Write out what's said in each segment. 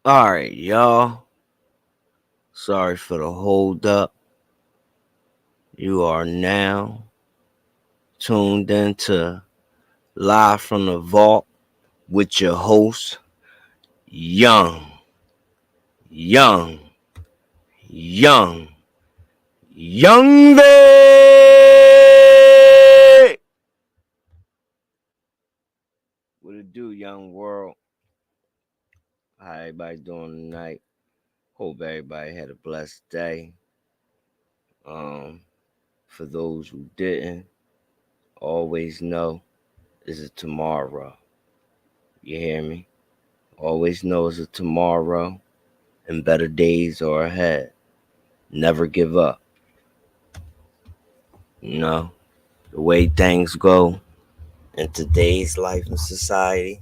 Alright, y'all. Sorry for the hold up. You are now tuned into Live from the Vault with your host, Young, Young, Young, Young Bay! What it do, young world? How everybody doing tonight? Hope everybody had a blessed day. For those who didn't, always know is a tomorrow. You hear me? Always know it's a tomorrow and better days are ahead. Never give up. You know, the way things go in today's life and society,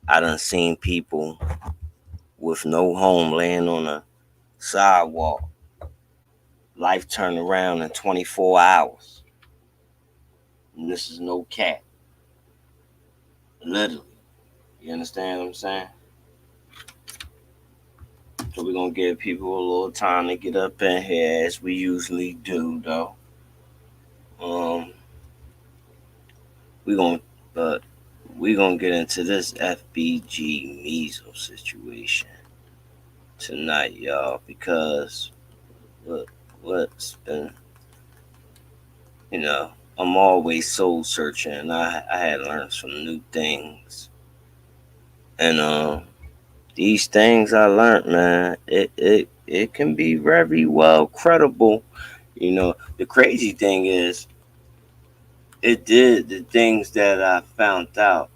I done seen people with no home laying on a sidewalk. Life turned around in 24 hours. And this is no cap. Literally. You understand what I'm saying? So we're going to give people a little time to get up in here as we usually do, though. We're going to, but we're going to get into this FBG Meezle situation tonight, y'all, because what's been, I'm always soul searching, and I had learned some new things. And these things I learned, man, it can be very well credible. The crazy thing is, the things that I found out,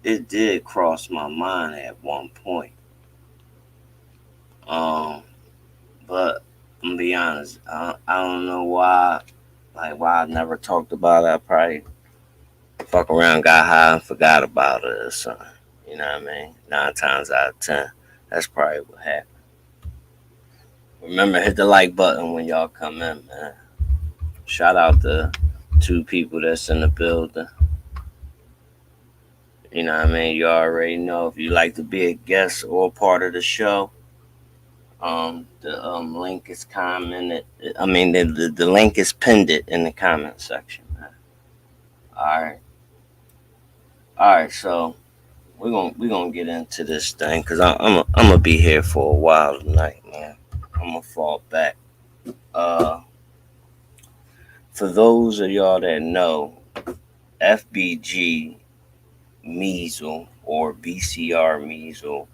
it did cross my mind at one point. But I'm gonna be honest, I don't know why I never talked about it. I probably fuck around, got high, and forgot about it or something. You know what I mean? 9 times out of 10, that's probably what happened. Remember, hit the like button when y'all come in, man. Shout out to 2 people that's in the building. You know what I mean? You already know if you like to be a guest or a part of the show. The link is commented. I mean, the link is pinned it in the comment section, man. All right. So we're gonna get into this thing because I'm gonna be here for a while tonight, man. I'm gonna fall back. For those of y'all that know, FBG Meezle or BCR Meezle,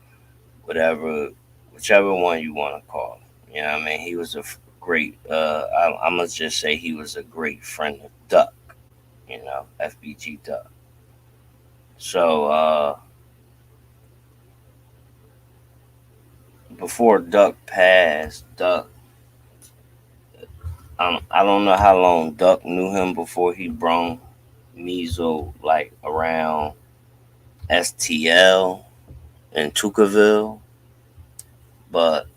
whichever one you want to call it. You know what I mean? He was a great. I'm gonna just say he was a great friend of Duck. FBG Duck. So before Duck passed, I don't know how long Duck knew him before he brung Meezle like around STL in Tukaville, but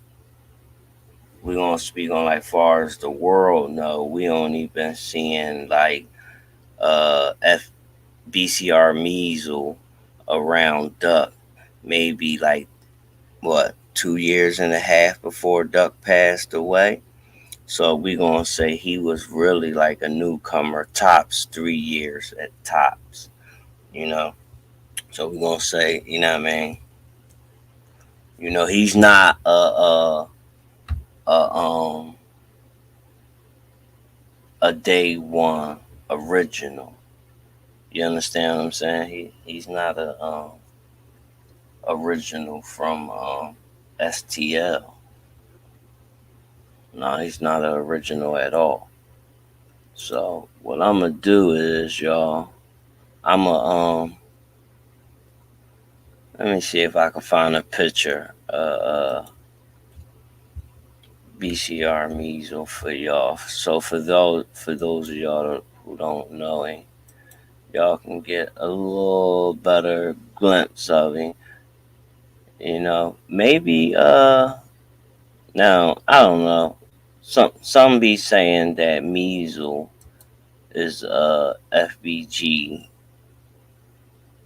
we gonna speak on like far as the world know. We only been seeing like BCR Meezle around Duck, maybe like 2 years and a half before Duck passed away. So we gonna say he was really like a newcomer, tops 3 years at tops, you know. So we gonna say, you know what I mean. He's not a a day one original. You understand what I'm saying? He's not a original from STL. No, he's not an original at all. So what I'm gonna do is, y'all, I'm gonna let me see if I can find a picture BCR Meezle for y'all. So for those of y'all who don't know him, y'all can get a little better glimpse of him. Maybe now I don't know. Some be saying that Meezle is FBG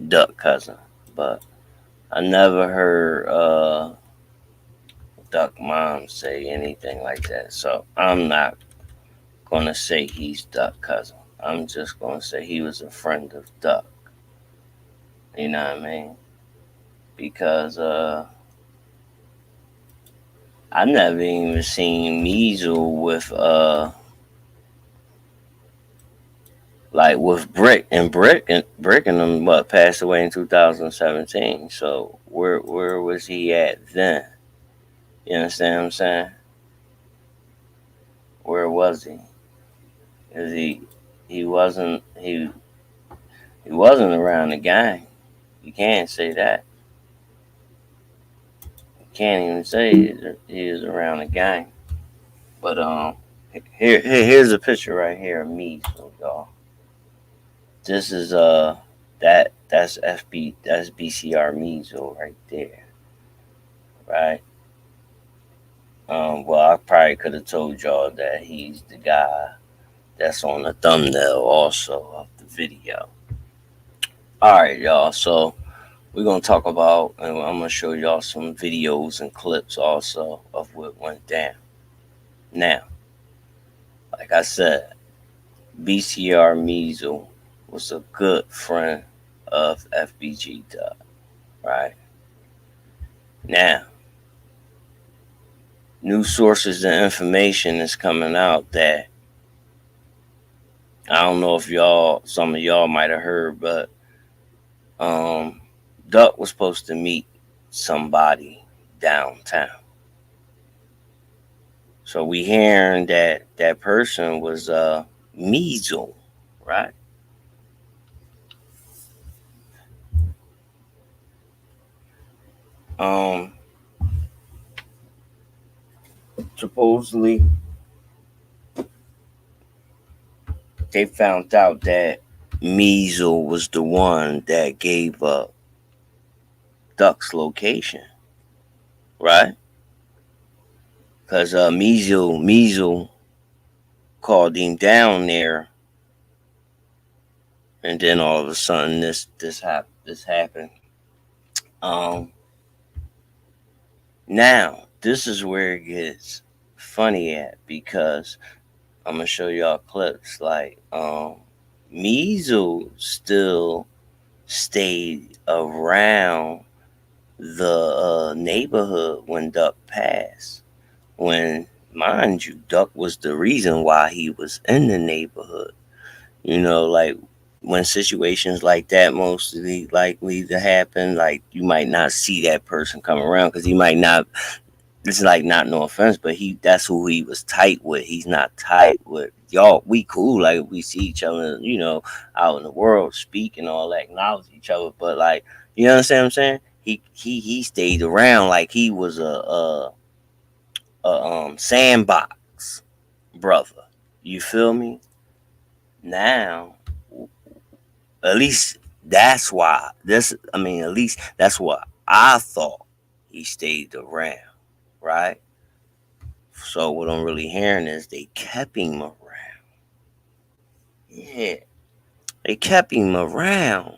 Duck cousin, but I never heard Duck Mom say anything like that. So I'm not gonna say he's Duck cousin. I'm just gonna say he was a friend of Duck. You know what I mean? Because I never even seen Meezle with like with Brick and them passed away in 2017. So where was he at then? You understand what I'm saying? Where was he? Is he wasn't he wasn't around the gang. You can't say that. You can't even say he was around the gang. But here's a picture right here of me, so y'all. This is that's BCR Meezle right there, right? Well, I probably could have told y'all that he's the guy that's on the thumbnail also of the video. All right, y'all. So we're gonna talk about, and I'm gonna show y'all some videos and clips also of what went down. Now, like I said, BCR Meezle was a good friend of FBG Dub, right? Now, new sources and information is coming out that I don't know if some of y'all might have heard, but Duck was supposed to meet somebody downtown. So we hearing that that person was Meezle, right? Um, Supposedly they found out that Meezle was the one that gave up Duck's location, right? Because Meezle called him down there, and then all of a sudden this happened. Um, Now this is where it gets funny at, because I'm gonna show y'all clips like Meezle still stayed around the neighborhood when Duck passed. When, mind you, Duck was the reason why he was in the neighborhood. You know, like when situations like that mostly likely to happen, like you might not see that person come around because he might not. It's like, not no offense, but that's who he was tight with. He's not tight with y'all. We cool, like we see each other, out in the world, speak and all that, acknowledge each other. But like, you understand what I'm saying? He stayed around like he was a sandbox brother. You feel me? Now, at least that's why this. I mean, at least that's what I thought. He stayed around, right? So what I'm really hearing is they kept him around. Yeah, they kept him around,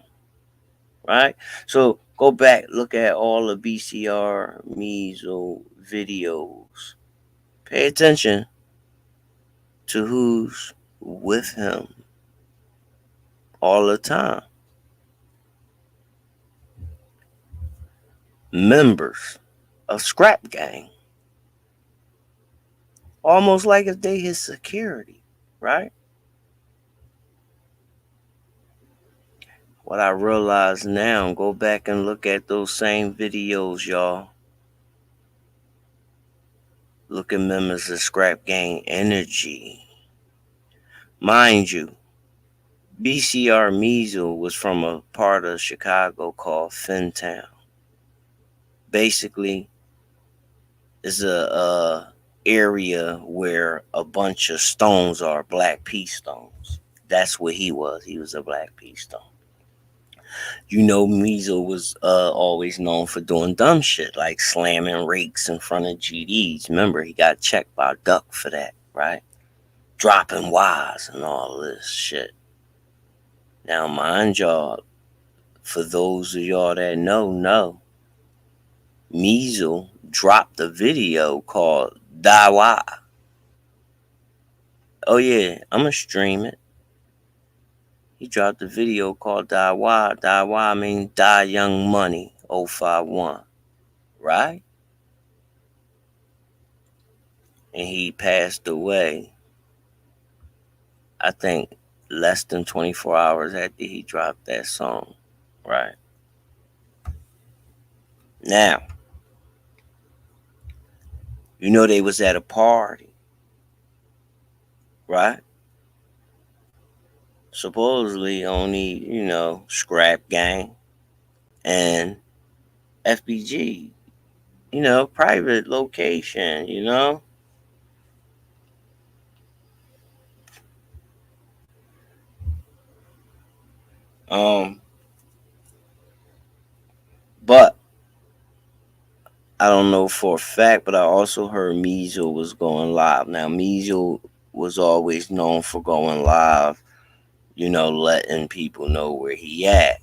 right? So go back, look at all the BCR Meezle videos. Pay attention to who's with him all the time. Members of ScrappGang. Almost like if they his security, right? What I realize now, go back and look at those same videos, y'all. Look at members of ScrappGang energy. Mind you, BCR Meezle was from a part of Chicago called Fintown. Basically, it's a area where a bunch of stones are, black pea stones. That's what he was. He was a black pea stone. Meezle was always known for doing dumb shit like slamming rakes in front of GDs. Remember, he got checked by Duck for that, right? Dropping wires and all this shit. Now, mind y'all, for those of y'all that know, Meezle dropped a video called Dawa. Oh yeah, I'ma stream it. He dropped a video called Dawa. Dawa means Die Young Money 051. Right? And he passed away, I think, less than 24 hours after he dropped that song. Right? Now, you know they was at a party. Right? Supposedly only, ScrappGang and FBG, private location, But I don't know for a fact, but I also heard Meezle was going live. Now, Meezle was always known for going live, letting people know where he at.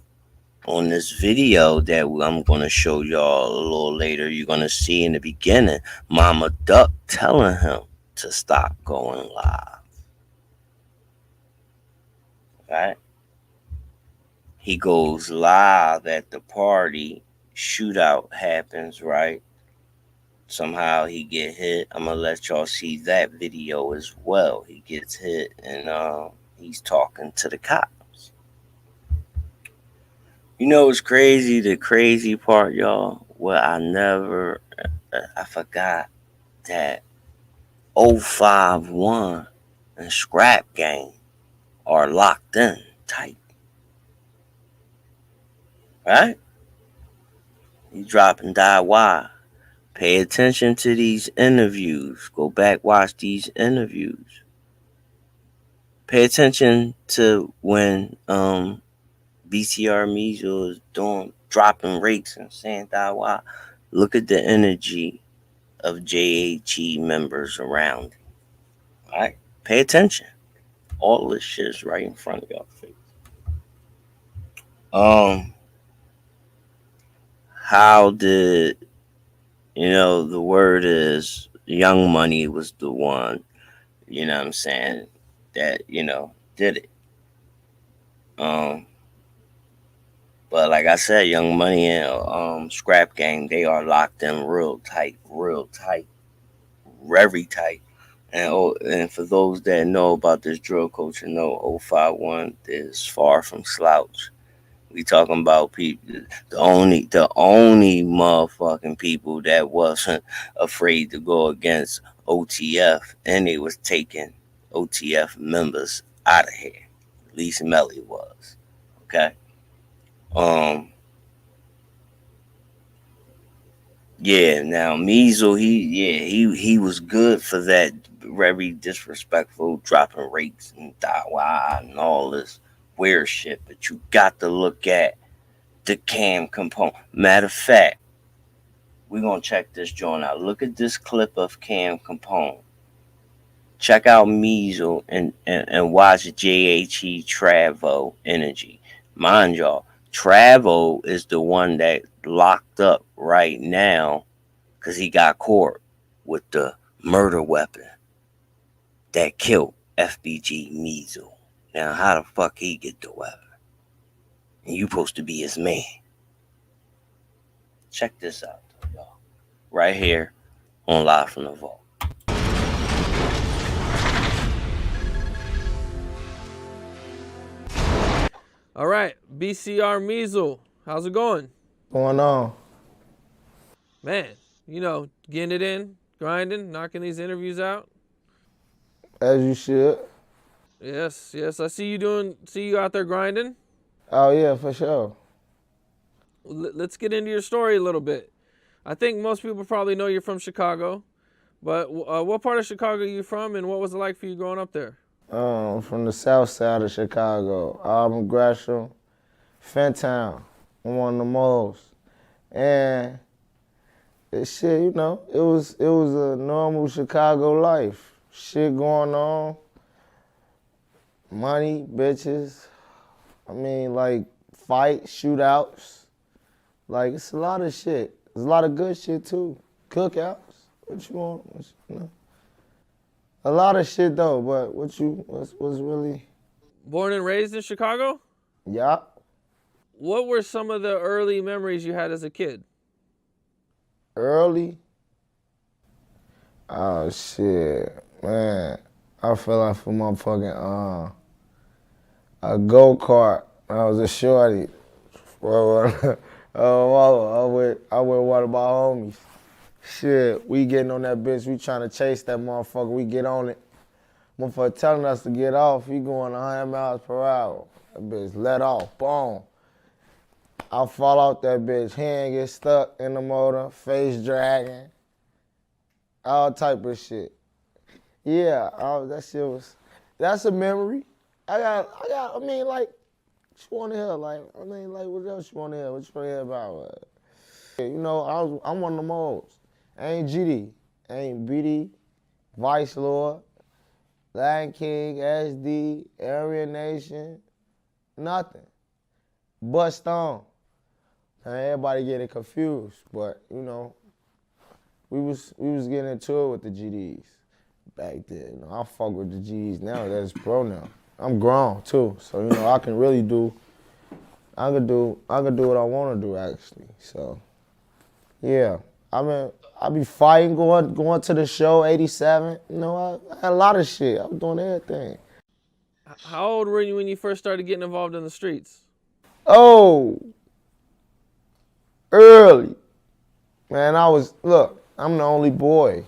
On this video that I'm going to show y'all a little later, you're going to see in the beginning, Mama Duck telling him to stop going live. Right? He goes live at the party. Shootout happens, right? Somehow he get hit. I'm gonna let y'all see that video as well. He gets hit and he's talking to the cops. You know it's crazy? The crazy part, y'all, I forgot that 051 and ScrappGang are locked in tight. Right? He dropping die why. Pay attention to these interviews. Go back, watch these interviews. Pay attention to when BCR Meezle is dropping rakes and saying die why. Look at the energy of JHE members around. Alright? Pay attention. All this shit is right in front of y'all face. How did the word is Young Money was the one, you know what I'm saying, that, did it. But like I said, Young Money and ScrappGang, they are locked in real tight, very tight. And for those that know about this drill culture, know 051 is far from slouch. We talking about people, the only motherfucking people that wasn't afraid to go against OTF, and they was taking OTF members out of here. At least Melly was. Okay. Yeah. Now Meezle, he was good for that. Very disrespectful, dropping rakes and dawa and all this weird shit. But you got to look at the cam component. Matter of fact, we're gonna check this joint out. Look at this clip of cam component. Check out Meezle and watch JHE Travo Energy. Mind y'all, Travo is the one that locked up right now because he got caught with the murder weapon that killed FBG Meezle. Now, how the fuck he get the weapon? And you supposed to be his man. Check this out, y'all. Right here on Live from the Vault. All right, BCR Meezle, how's it going? Going on? Man, getting it in, grinding, knocking these interviews out. As you should. Yes, I see you out there grinding. Oh yeah, for sure. Let's get into your story a little bit. I think most people probably know you're from Chicago, but what part of Chicago are you from, and what was it like for you growing up there? From the south side of Chicago, Auburn, Gresham, Fentown. I'm one of the most. And shit, it was a normal Chicago life. Shit going on. Money, bitches. Like fights, shootouts. Like it's a lot of shit. There's a lot of good shit too. Cookouts. What you want? You know? A lot of shit though, but what's really? Born and raised in Chicago? Yeah. What were some of the early memories you had as a kid? Early? Oh shit, man. I fell off of my fucking a go-kart. I was a shorty. I went one of my homies. Shit, we getting on that bitch. We trying to chase that motherfucker. We get on it. Motherfucker telling us to get off. He going 100 miles per hour. That bitch let off. Boom. I fall out that bitch. Hand get stuck in the motor. Face dragging. All type of shit. Yeah, that shit was. That's a memory. I mean, like, what you want to hear? Like, I mean, like, what else you want to hear? What you want to hear about? You know, I'm one of them olds. I ain't GD. I ain't BD, Vice Lord, Lion King, SD, Aryan Nation, nothing. Bust on. Now, everybody getting confused, but, you know, we was getting into it with the GDs back then. You know, I fuck with the GDs now. That's pro now. I'm grown too, so you know I can really do. I could do what I want to do actually. So, yeah, I be fighting, going to the show '87. You know, I had a lot of shit. I was doing everything. How old were you when you first started getting involved in the streets? Oh, early. Man, look, I'm the only boy.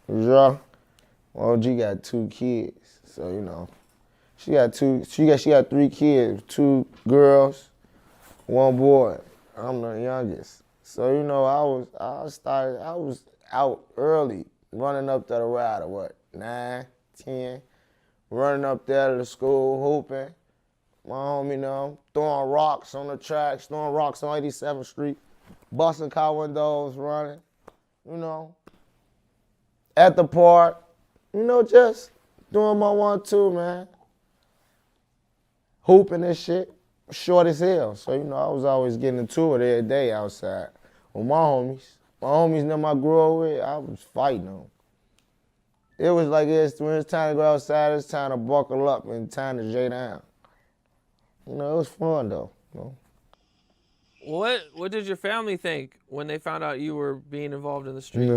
Yeah. OG got 2 kids, so you know. She got 3 kids, 2 girls, 1 boy. I'm the youngest. So, you know, I was out early, running up to the ride at 9, 10, running up there to the school, hooping. My homie, you know, throwing rocks on the tracks, throwing rocks on 87th Street, busting car windows, running, you know, at the park, you know, just doing my 1-2, man. Hooping and shit, short as hell. So, you know, I was always getting into it every day outside with my homies. My homies them I grew up with, I was fighting them. It was like when it's time to go outside, it's time to buckle up and time to J down. You know, it was fun though. You know? What did your family think when they found out you were being involved in the streets?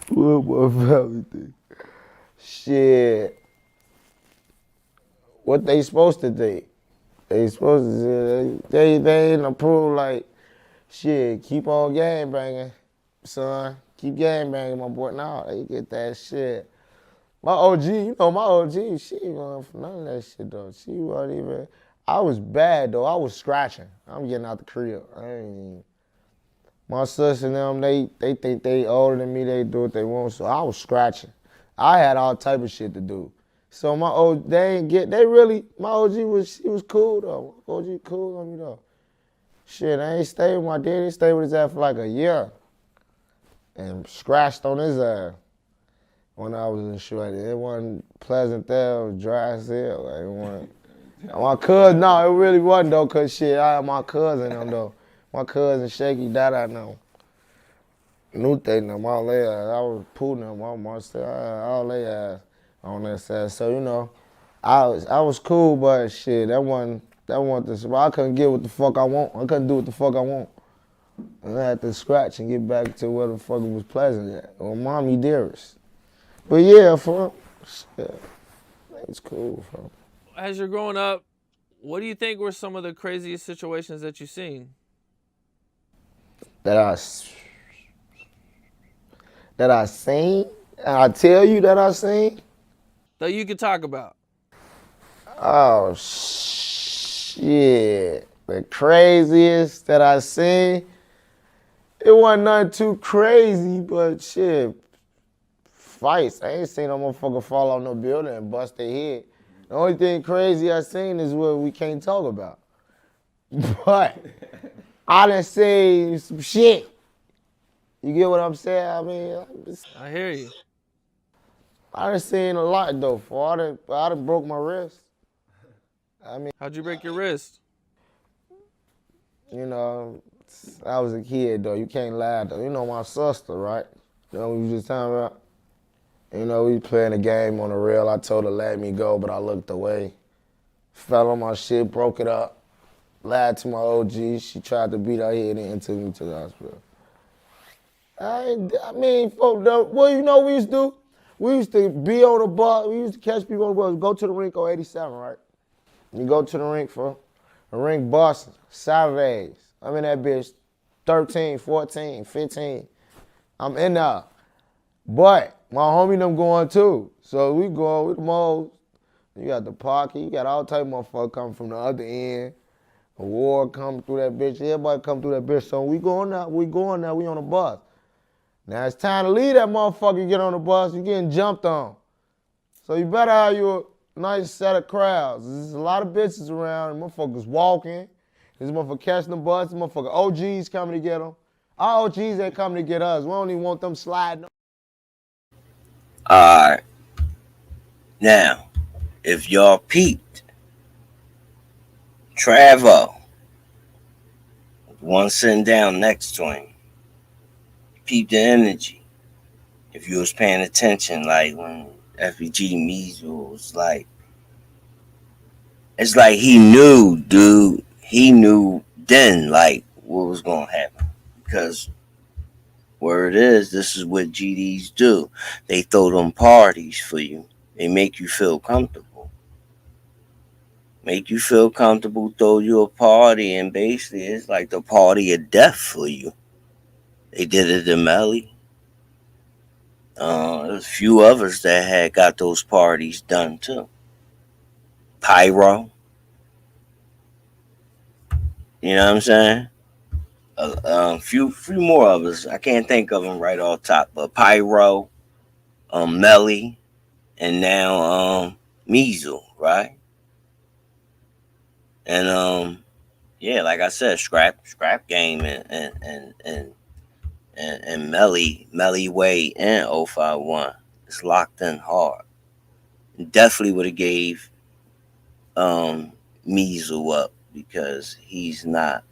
What my family think? Shit. What they supposed to think? They supposed to they ain't approve like, shit, keep on gang banging, son. Keep gang banging, my boy. No, they get that shit. My OG, you know my OG, she ain't going for none of that shit though. She wasn't even, I was bad though. I was scratching. I'm getting out the crib. My sister and them, they think they older than me, they do what they want, so I was scratching. I had all type of shit to do. So my OG, my OG was cool though. OG cool on me though. Shit, I ain't stayed with my daddy, stayed with his ass for like a year. And scratched on his ass when I was in Shorty. It wasn't pleasant there, it was dry as hell. Like, it wasn't. My cousin, no, it really wasn't though, cause shit, I had my cousin them though. My cousin Shaky, that I know. New thing them, all they ass. I was pulling them, all they ass on that side. So, you know, I was cool, but shit, that wasn't the, I couldn't get what the fuck I want. I couldn't do what the fuck I want. And I had to scratch and get back to where the fuck it was pleasant at, or mommy dearest. But yeah, shit, it's cool, fam. As you're growing up, what do you think were some of the craziest situations that you've seen? That I seen? And I tell you that I seen? That you could talk about? Oh, shit. The craziest that I seen, it wasn't nothing too crazy, but shit, fights. I ain't seen no motherfucker fall off no building and bust their head. The only thing crazy I seen is what we can't talk about. But I done seen some shit. You get what I'm saying? I mean, I hear you. I done seen a lot though. I done broke my wrist. I mean, How'd you break your wrist? You know, I was a kid though. You can't lie though. You know my sister, right? You know what we was just talking about? You know, we playing a game on the rail. I told her let me go, but I looked away. Fell on my shit, broke it up. Lied to my OG. She tried to beat her head in and took me to the hospital. I mean, well, you know what we used to do? We used to be on the bus. We used to catch people on the bus. Go to the rink on 87, right? You go to the rink for a rink bus, Saturdays. I'm in that bitch 13, 14, 15. I'm in there. But my homie them going too. So we going with the moles. You got the pocket. You got all type of motherfuckers coming from the other end. A war coming through that bitch. Everybody come through that bitch. So we going now. We on the bus. Now it's time to leave that motherfucker, get on the bus. You getting jumped on. So you better have you a nice set of crowds. There's a lot of bitches around. And motherfuckers walking. This motherfucker catching the bus. This motherfucker OGs coming to get them. Our OGs ain't coming to get us. We don't even want them sliding. All right. Now, if y'all peeped, Travo, one sitting down next to him, peep the energy. If you was paying attention, like when FBG Meezle was like, it's like he knew, dude. He knew then, like, what was gonna happen. Because word is, this is what GDs do. They throw them parties for you. They make you feel comfortable. Make you feel comfortable, throw you a party, and basically it's like the party of death for you. They did it to Melly. There's a few others that had got those parties done too. Pyro. You know what I'm saying? Few more others. I can't think of them right off top, but Pyro, Melly, and now Meezle, right? And yeah, like I said, ScrappGang and Melly Way and 051. It's locked in hard. Definitely would have gave Meezle up because he's not,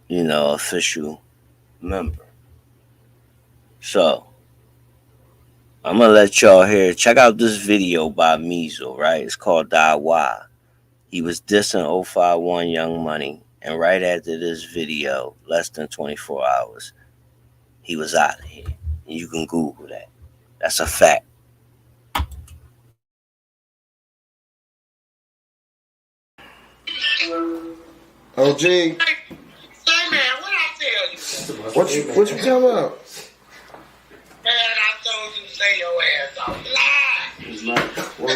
official member. So I'm gonna let y'all hear. Check out this video by Meezle, right? It's called Die Why. He was dissing 051 Young Money, and right after this video, less than 24 hours, he was out of here. And you can Google that. That's a fact. OG. Say, man, what I tell you? What you talking about? Man, I told you to say your ass off.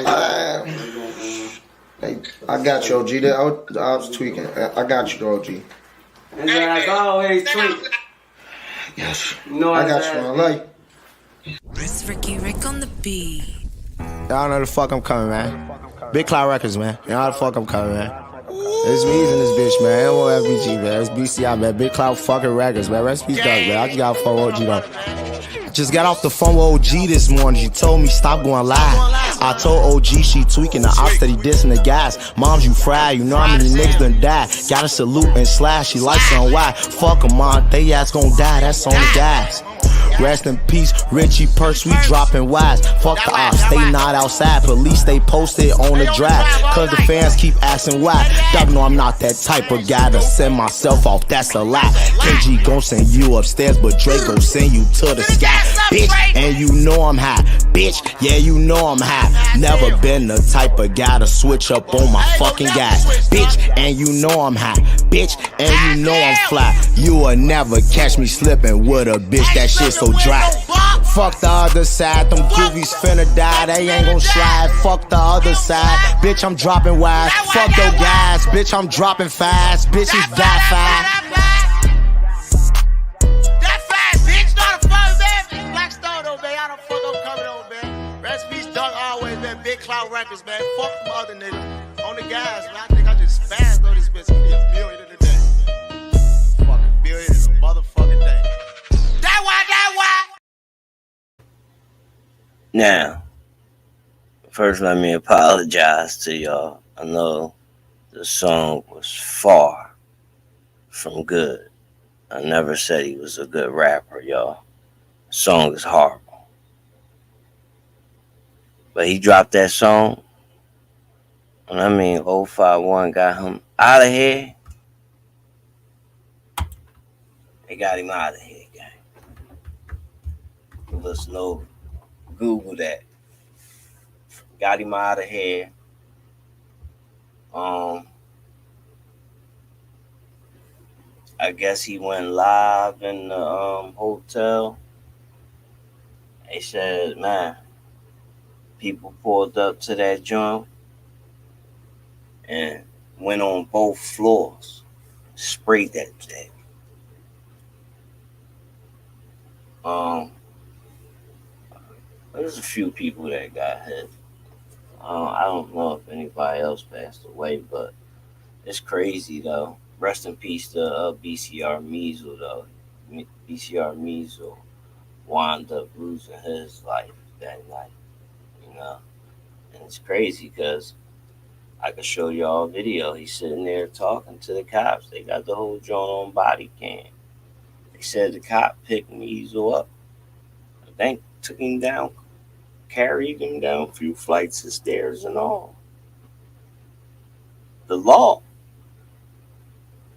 Lie. Hey, I got you, OG. I was tweaking. I got you, OG. And as always, tweak. Yes. No, I got you, man. I love you. It's Ricky Rick on the beat. Y'all know the fuck I'm coming, man. Big Cloud Records, man. Y'all know the fuck I'm coming, man. It's Meezle in this bitch, man. FBG, man. It's BCI, man. Big Cloud fucking Records, man. Rest peace, man. I just got a phone OG, though. Just got off the phone with OG this morning. She told me stop going live. I told OG she tweaking the ops that he dissing the guys. Moms, you fried. You know how many niggas done died. Gotta salute and slash. She likes on why. Fuck 'em, man. They ass gon' die. That's on the guys. Rest in peace, Richie Perks, we dropping wise. Fuck the ops, they not outside. Police, they posted on the drive. Cause the fans keep asking why. Dog know I'm not that type of guy to send myself off, that's a lie. KG gon' send you upstairs, but Drake gon' send you to the sky. Bitch, and you know I'm high. Bitch, yeah, you know I'm high. Never been the type of guy to switch up on my fucking guys. Bitch, and you know I'm high. Bitch, and you know I'm fly. You will never catch me slipping with a bitch, that shit so dry. Fuck the other side, them goofies finna die, they ain't gon' slide. Fuck the other side, bitch, I'm dropping wide. Fuck those guys, bitch, I'm dropping fast. Bitches die fast. That fast, bitch, not a fun man. Black Stone, though, man. I don't fuck up coming on, man. Rest peace, Doug always, man. Big Cloud Records, man. Fuck them other niggas. On the guys, man. I think I just spazzed on this bitch. We need a million in a day. Fucking million in a motherfucking day. That why. Now, first let me apologize to y'all. I know the song was far from good. I never said he was a good rapper, y'all. The song is horrible. But he dropped that song, and I mean, 051 got him out of here. They got him out of here, gang. Let's know. Google that. Got him out of here. I guess he went live in the hotel. They said, man, people pulled up to that joint and went on both floors, sprayed that thing. There's a few people that got hit. I don't know if anybody else passed away, but it's crazy though. Rest in peace to BCR Meezle though. BCR Meezle wound up losing his life that night, you know. And it's crazy because I could show y'all a video. He's sitting there talking to the cops. They got the whole joint on body cam. They said the cop picked Meezle up. I think took him down, carried him down a few flights of stairs and all. The law,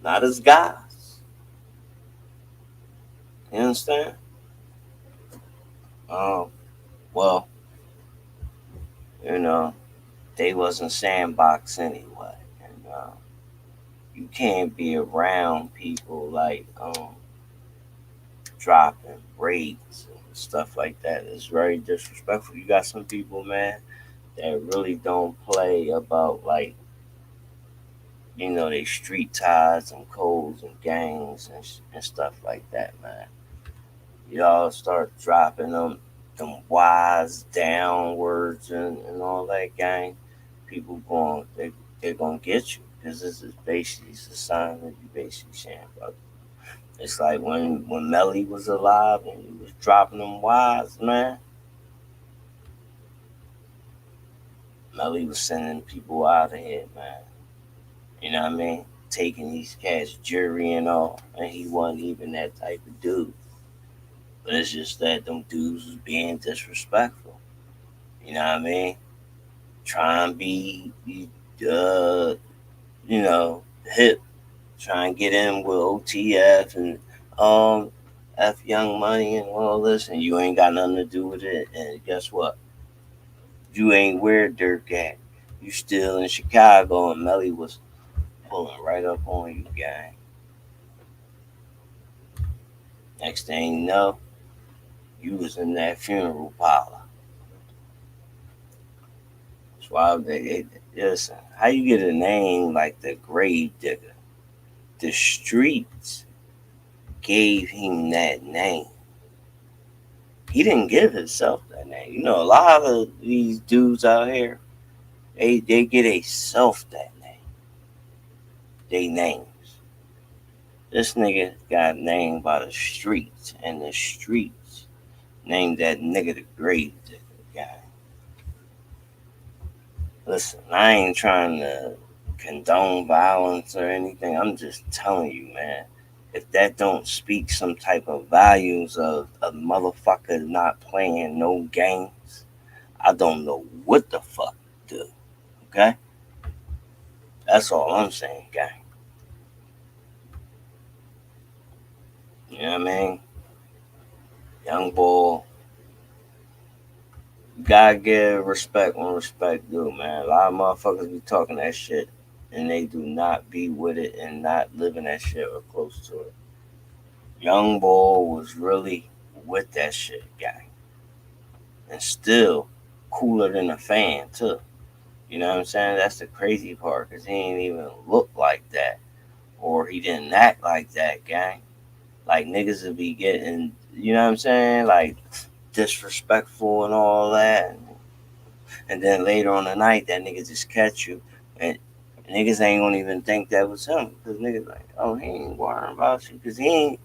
not his guys. You understand? Well, you know, they wasn't sandbox anyway. And you can't be around people like dropping rates and stuff like that. It's very disrespectful. You got some people, man, that really don't play about like, you know, they street ties and codes and gangs and stuff like that, man. Y'all start dropping them wise downwards and all that, gang. People they're gonna get you because this is basically a sign that you basically saying, brother. It's like when Melly was alive and he was dropping them wise, man. Melly was sending people out of here, man. You know what I mean? Taking these cats jury and all, and he wasn't even that type of dude. But it's just that them dudes was being disrespectful. You know what I mean? Trying to be, you know, hip. Trying to get in with OTF and F Young Money and all this, and you ain't got nothing to do with it. And guess what? You ain't where Dirk at. You still in Chicago, and Melly was pulling right up on you, gang. Next thing you know, you was in that funeral parlor. That's why they listen. How you get a name like the Grave Digger? The streets gave him that name. He didn't give himself that name. You know, a lot of these dudes out here, they get a self that name. They names. This nigga got named by the streets, and the streets named that nigga the Grave Digger guy. Listen, I ain't trying to condone violence or anything. I'm just telling you, man. If that don't speak some type of values of a motherfucker not playing no games, I don't know what the fuck to do. Okay? That's all I'm saying, gang. You know what I mean? Young boy. You gotta give respect when respect due, man. A lot of motherfuckers be talking that shit and they do not be with it and not living that shit or close to it. Young boy was really with that shit, gang. And still cooler than a fan, too. You know what I'm saying? That's the crazy part, because he ain't even look like that. Or he didn't act like that, gang. Like, niggas would be getting, you know what I'm saying? Like, disrespectful and all that. And then later on the night, that nigga just catch you. And niggas ain't gonna even think that was him. Because niggas like, oh, he ain't worrying about you. Because he ain't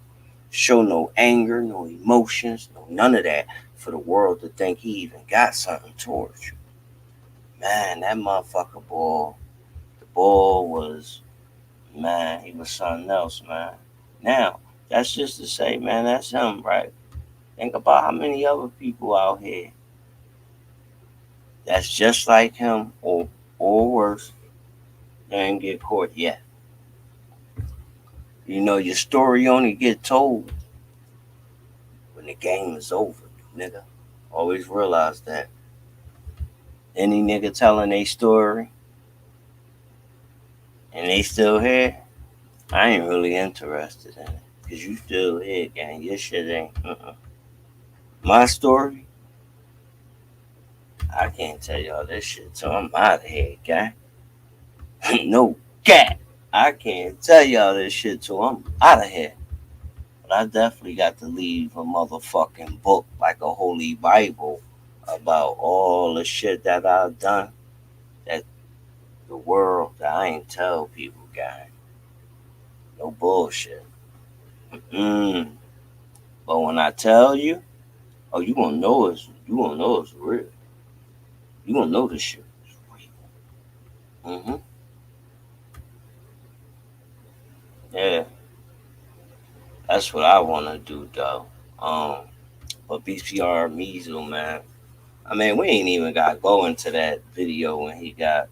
show no anger, no emotions, no none of that for the world to think he even got something towards you. Man, that motherfucker ball, the ball was Man, he was something else, man. Now, that's just to say, man, that's him, right? Think about how many other people out here that's just like him or worse. They ain't get caught yet. You know, your story only get told when the game is over, nigga. Always realize that. Any nigga telling a story and they still here, I ain't really interested in it. Cause you still here, gang. Your shit ain't. My story, I can't tell y'all this shit till I'm out of here, gang. No cat. I can't tell y'all this shit till I'm out of here. But I definitely got to leave a motherfucking book like a holy Bible about all the shit that I've done. That the world that I ain't tell people, gang. No bullshit. Mm. But when I tell you, oh, you gonna know it's real. You gonna know this shit is real. Yeah, that's what I wanna do though. But BCR Meezle, man. I mean, we ain't even got to go into that video when he got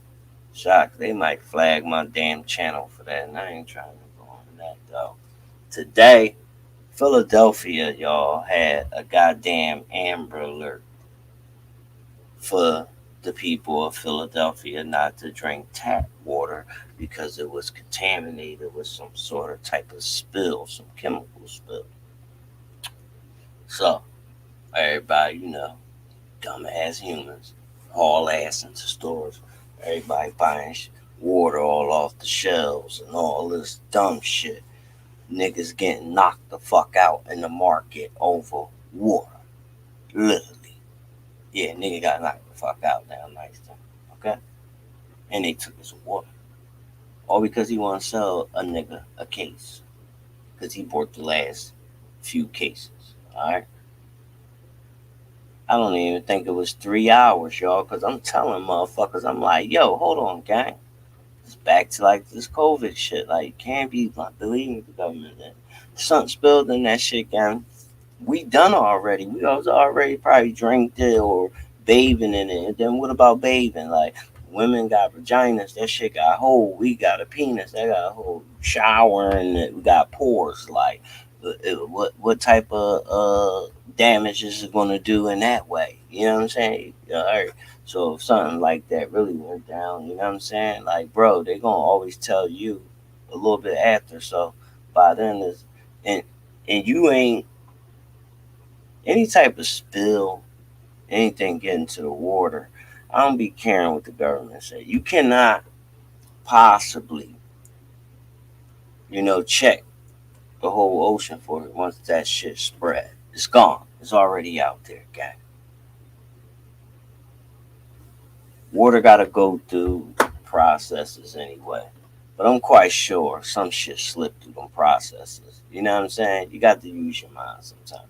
shot. They might flag my damn channel for that, and I ain't trying to go on that though. Today, Philadelphia, y'all, had a goddamn Amber Alert for the people of Philadelphia not to drink tap water because it was contaminated with some sort of type of spill, some chemical spill. So, everybody, dumbass humans haul ass into stores. Everybody buying water all off the shelves and all this dumb shit. Niggas getting knocked the fuck out in the market over water. Literally. Yeah, nigga got knocked the fuck out down nice time. Okay? And they took his water. All because he want to sell a nigga a case. Because he bought the last few cases. Alright? I don't even think it was 3 hours, y'all, because I'm telling motherfuckers, I'm like, yo, hold on, gang. It's back to like this COVID shit. Like, can't be like, believing the government that something spilled in that shit, gang. We done already. We was already probably drinking it or bathing in it. And then what about bathing? Like, women got vaginas, that shit got hole. We got a penis, that got a hole. Showering, we got pores. Like, what type of damage is it going to do in that way? You know what I'm saying? All right. So if something like that really went down, you know what I'm saying? Like, bro, they going to always tell you a little bit after. So by then, and, and you ain't any type of spill, anything getting to the water. I don't be caring what the government say. You cannot possibly, check the whole ocean for it once that shit spread. It's gone. It's already out there, gang. Water gotta go through processes anyway. But I'm quite sure some shit slipped through them processes. You know what I'm saying? You got to use your mind sometimes.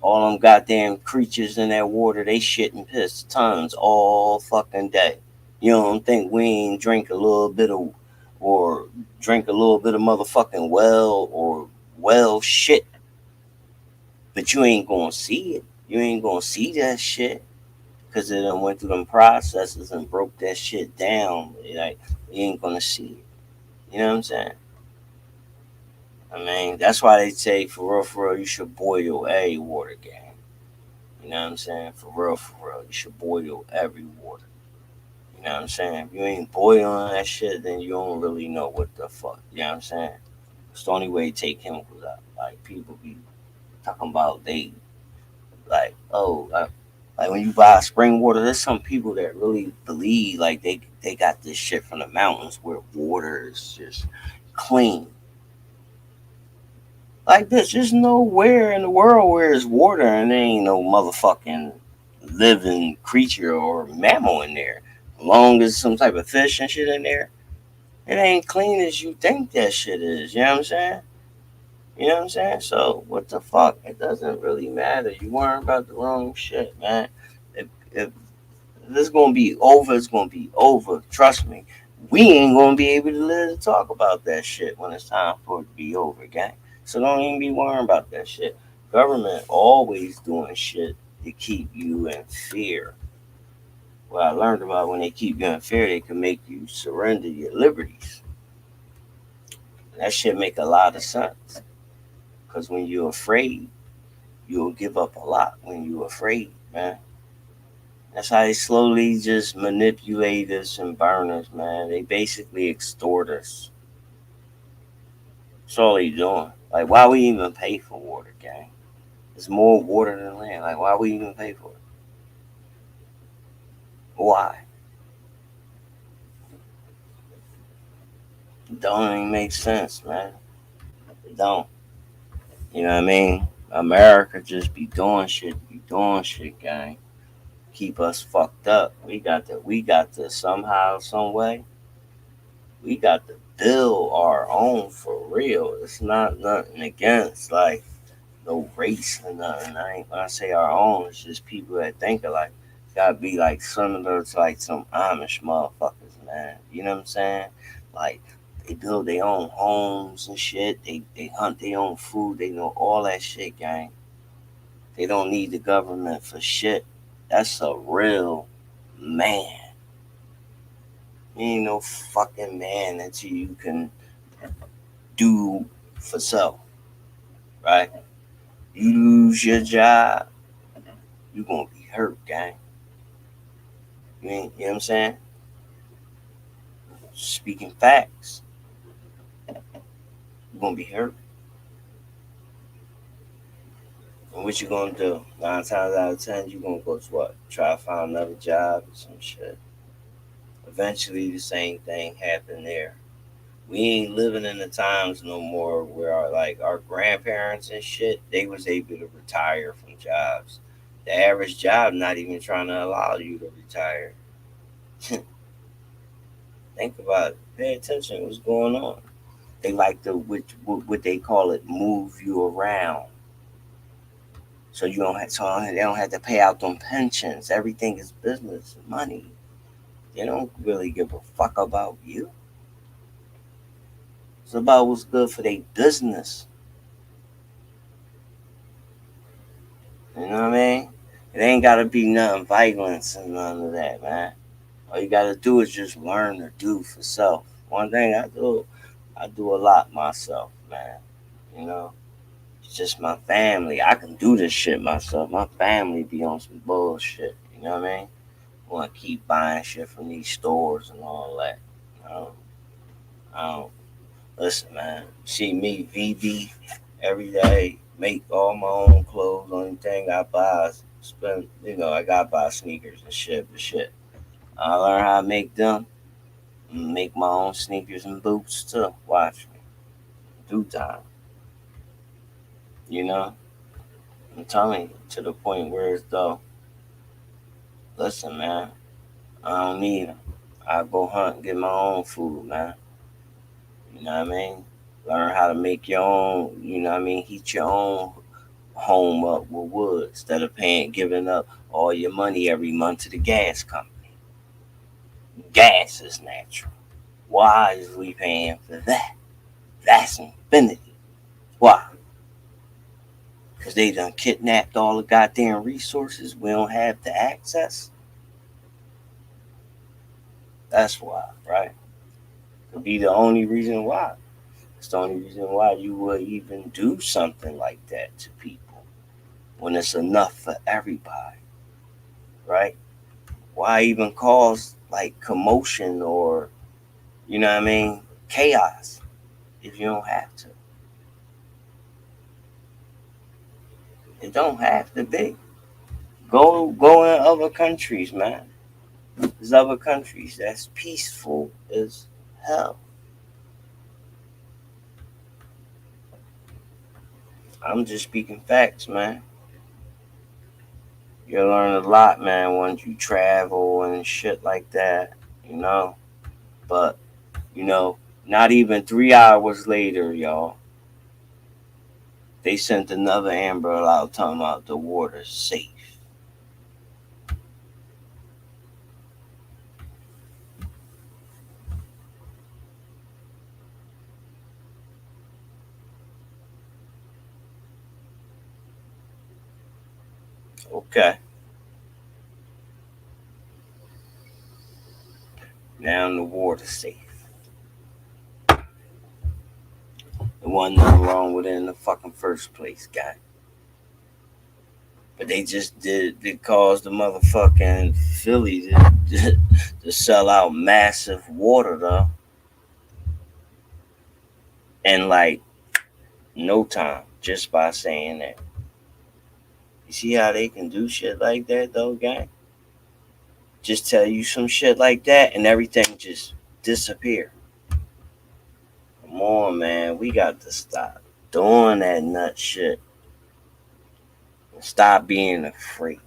All them goddamn creatures in that water, they shit and piss tons all fucking day. You don't think we ain't drink a little bit of, or drink a little bit of motherfucking well shit, but you ain't gonna see it. You ain't gonna see that shit because it done went through them processes and broke that shit down. Like, you ain't gonna see it. You know what I'm saying? I mean, that's why they say for real, you should boil every water, gang. You know what I'm saying? For real, you should boil every water. You know what I'm saying? If you ain't boiling that shit, then you don't really know what the fuck. You know what I'm saying? It's the only way to take chemicals out. Like, people be talking about they, like, like when you buy spring water, there's some people that really believe like they got this shit from the mountains where water is just clean. Like, bitch, there's nowhere in the world where it's water and there ain't no motherfucking living creature or mammal in there. As long as some type of fish and shit in there, it ain't clean as you think that shit is. You know what I'm saying? You know what I'm saying? So, what the fuck? It doesn't really matter. You worrying about the wrong shit, man. If this is going to be over, it's going to be over. Trust me. we ain't gonna be able to live to talk about that shit when it's time for it to be over, gang. So don't even be worrying about that shit. Government always doing shit to keep you in fear. What I learned about when they keep you in fear, they can make you surrender your liberties. That shit make a lot of sense. Cause when you're afraid, you'll give up a lot when you're afraid, man. That's how they slowly just manipulate us and burn us, man. They basically extort us. That's all they doing. Like, why we even pay for water, gang? There's more water than land. Like, why we even pay for it? Why? It don't even make sense, man. It don't. You know what I mean? America just be doing shit, gang. Keep us fucked up. We got to somehow, some way, we got to build our own for real. It's not nothing against like no race or nothing. I ain't when I say our own, it's just people that think alike. Gotta be like similar to like some Amish motherfuckers, man. You know what I'm saying? Like they build their own homes and shit. They hunt their own food. They know all that shit, gang. They don't need the government for shit. That's a real man. You ain't no fucking man until you can do for self, right? You lose your job, you gonna be hurt, gang. You know what I'm saying? Speaking facts, you gonna be hurt. And what you gonna do? 9 times out of 10, you gonna go to what? Try to find another job or some shit. Eventually, the same thing happened there. We ain't living in the times no more where our grandparents and shit, they was able to retire from jobs. The average job not even trying to allow you to retire. Think about it. Pay attention to what's going on. They like to what they call it move you around. So you don't have so they don't have to pay out them pensions. Everything is business, money. They don't really give a fuck about you. It's about what's good for their business. You know what I mean? It ain't gotta be nothing violence and none of that, man. All you gotta do is just learn to do for self. One thing I do a lot myself, man. You know, it's just my family. I can do this shit myself. My family be on some bullshit. You know what I mean? Want to keep buying shit from these stores and all that. Um, I don't listen, man. See me, VB, every day. Make all my own clothes. Only thing I buy is spend. I gotta buy sneakers and shit. But shit, I learn how to make them. Make my own sneakers and boots too. Watch me. Do time. You know. I'm telling you to the point where it's though. Listen, man. I don't need them. I go hunt and get my own food, man. You know what I mean? Learn how to make your own. You know what I mean? Heat your own home up with wood instead of giving up all your money every month to the gas company. Gas is natural. Why is we paying for that? That's infinity. Why? Because they done kidnapped all the goddamn resources we don't have to access. That's why, right? Could be the only reason why. It's the only reason why you would even do something like that to people when it's enough for everybody, right? Why even cause like commotion or, you know what I mean, chaos if you don't have to? It don't have to be. Go in other countries, man. There's other countries that's peaceful as hell. I'm just speaking facts, man. You learn a lot, man, once you travel and shit like that, you know. But, you know, not even 3 hours later, y'all, they sent another Amber out talking about the water's safe. Okay. Now the water safe. There wasn't nothing wrong with it in the fucking first place, guy. But they just did it caused the motherfucking Philly to sell out massive water though. In like no time, just by saying that. You see how they can do shit like that though, guy? Just tell you some shit like that and everything just disappear. Come on, man. We got to stop doing that nut shit. Stop being afraid.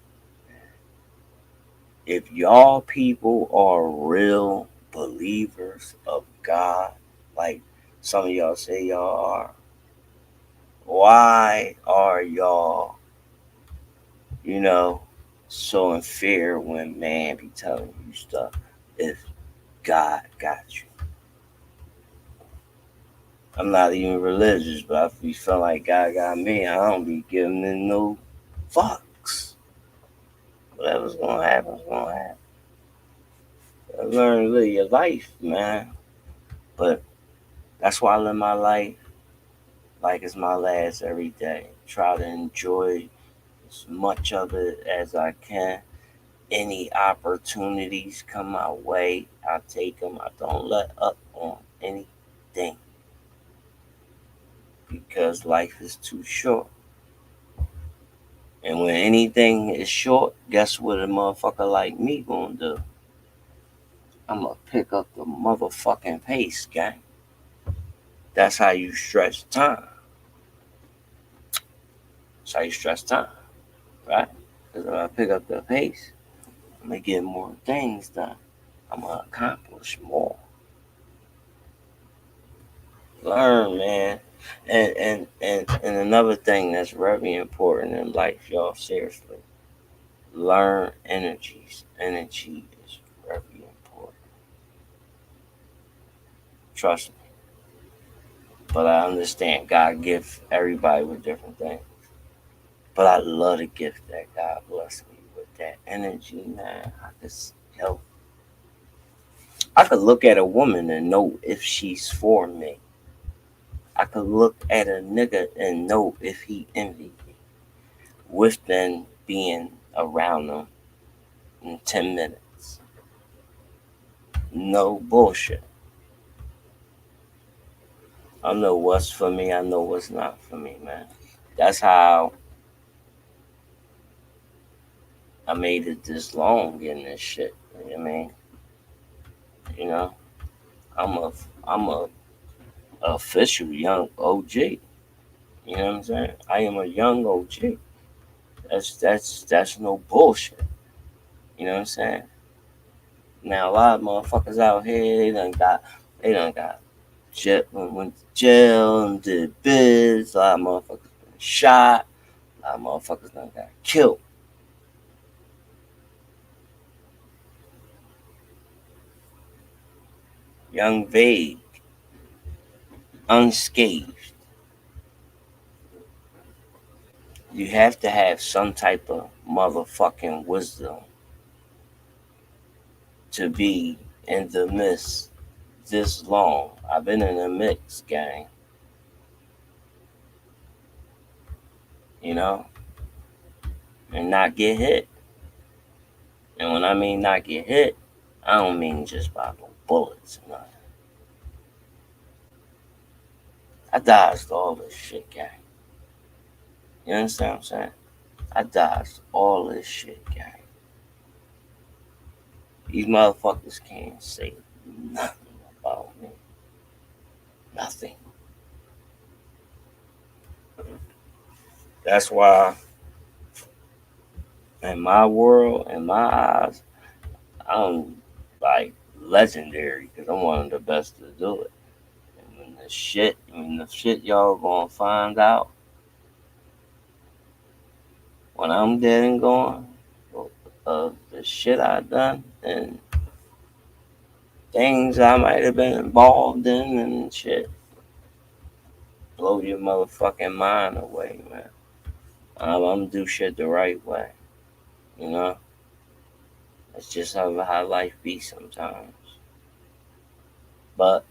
If y'all people are real believers of God, like some of y'all say y'all are, why are y'all, you know, so in fear when man be telling you stuff if God got you? I'm not even religious, but I be feeling like God got me. I don't be giving them no fucks. Whatever's gonna happen, is gonna happen. Learn to live your life, man. But that's why I live my life like it's my last every day. Try to enjoy as much of it as I can. Any opportunities come my way, I take them. I don't let up on anything because life is too short. And when anything is short, guess what a motherfucker like me gonna do? I'm gonna pick up the motherfucking pace, gang. That's how you stretch time. That's how you stretch time, right? Because if I pick up the pace, I'm gonna get more things done. I'm gonna accomplish more. Learn, man. And another thing that's very important in life, y'all, seriously. Learn energies. Energy is very important. Trust me. But I understand God gives everybody with different things. But I love the gift that God blessed me with, that energy, man. Yo, I could look at a woman and know if she's for me. I could look at a nigga and know if he envied me within being around them in 10 minutes. No bullshit. I know what's for me. I know what's not for me, man. That's how I made it this long in this shit. You know what I mean? You know, I'm a official young OG. You know what I'm saying? I am a young OG. That's no bullshit. You know what I'm saying? Now a lot of motherfuckers out here, they done got went to jail and did biz. A lot of motherfuckers been shot. A lot of motherfuckers done got killed. Young vague, unscathed. You have to have some type of motherfucking wisdom to be in the midst this long. I've been in the mix, gang. You know, and not get hit. And when I mean not get hit, I don't mean just by no bullets or nothing. I dodged all this shit, gang. You understand what I'm saying? I dodged all this shit, gang. These motherfuckers can't say nothing about me. Nothing. That's why, in my world, in my eyes, I'm like legendary because I'm one of the best to do it. And when the shit y'all gonna find out when I'm dead and gone of the shit I done and things I might have been involved in and shit, blow your motherfucking mind away, man. I'm gonna do shit the right way. You know, that's just how life be sometimes. But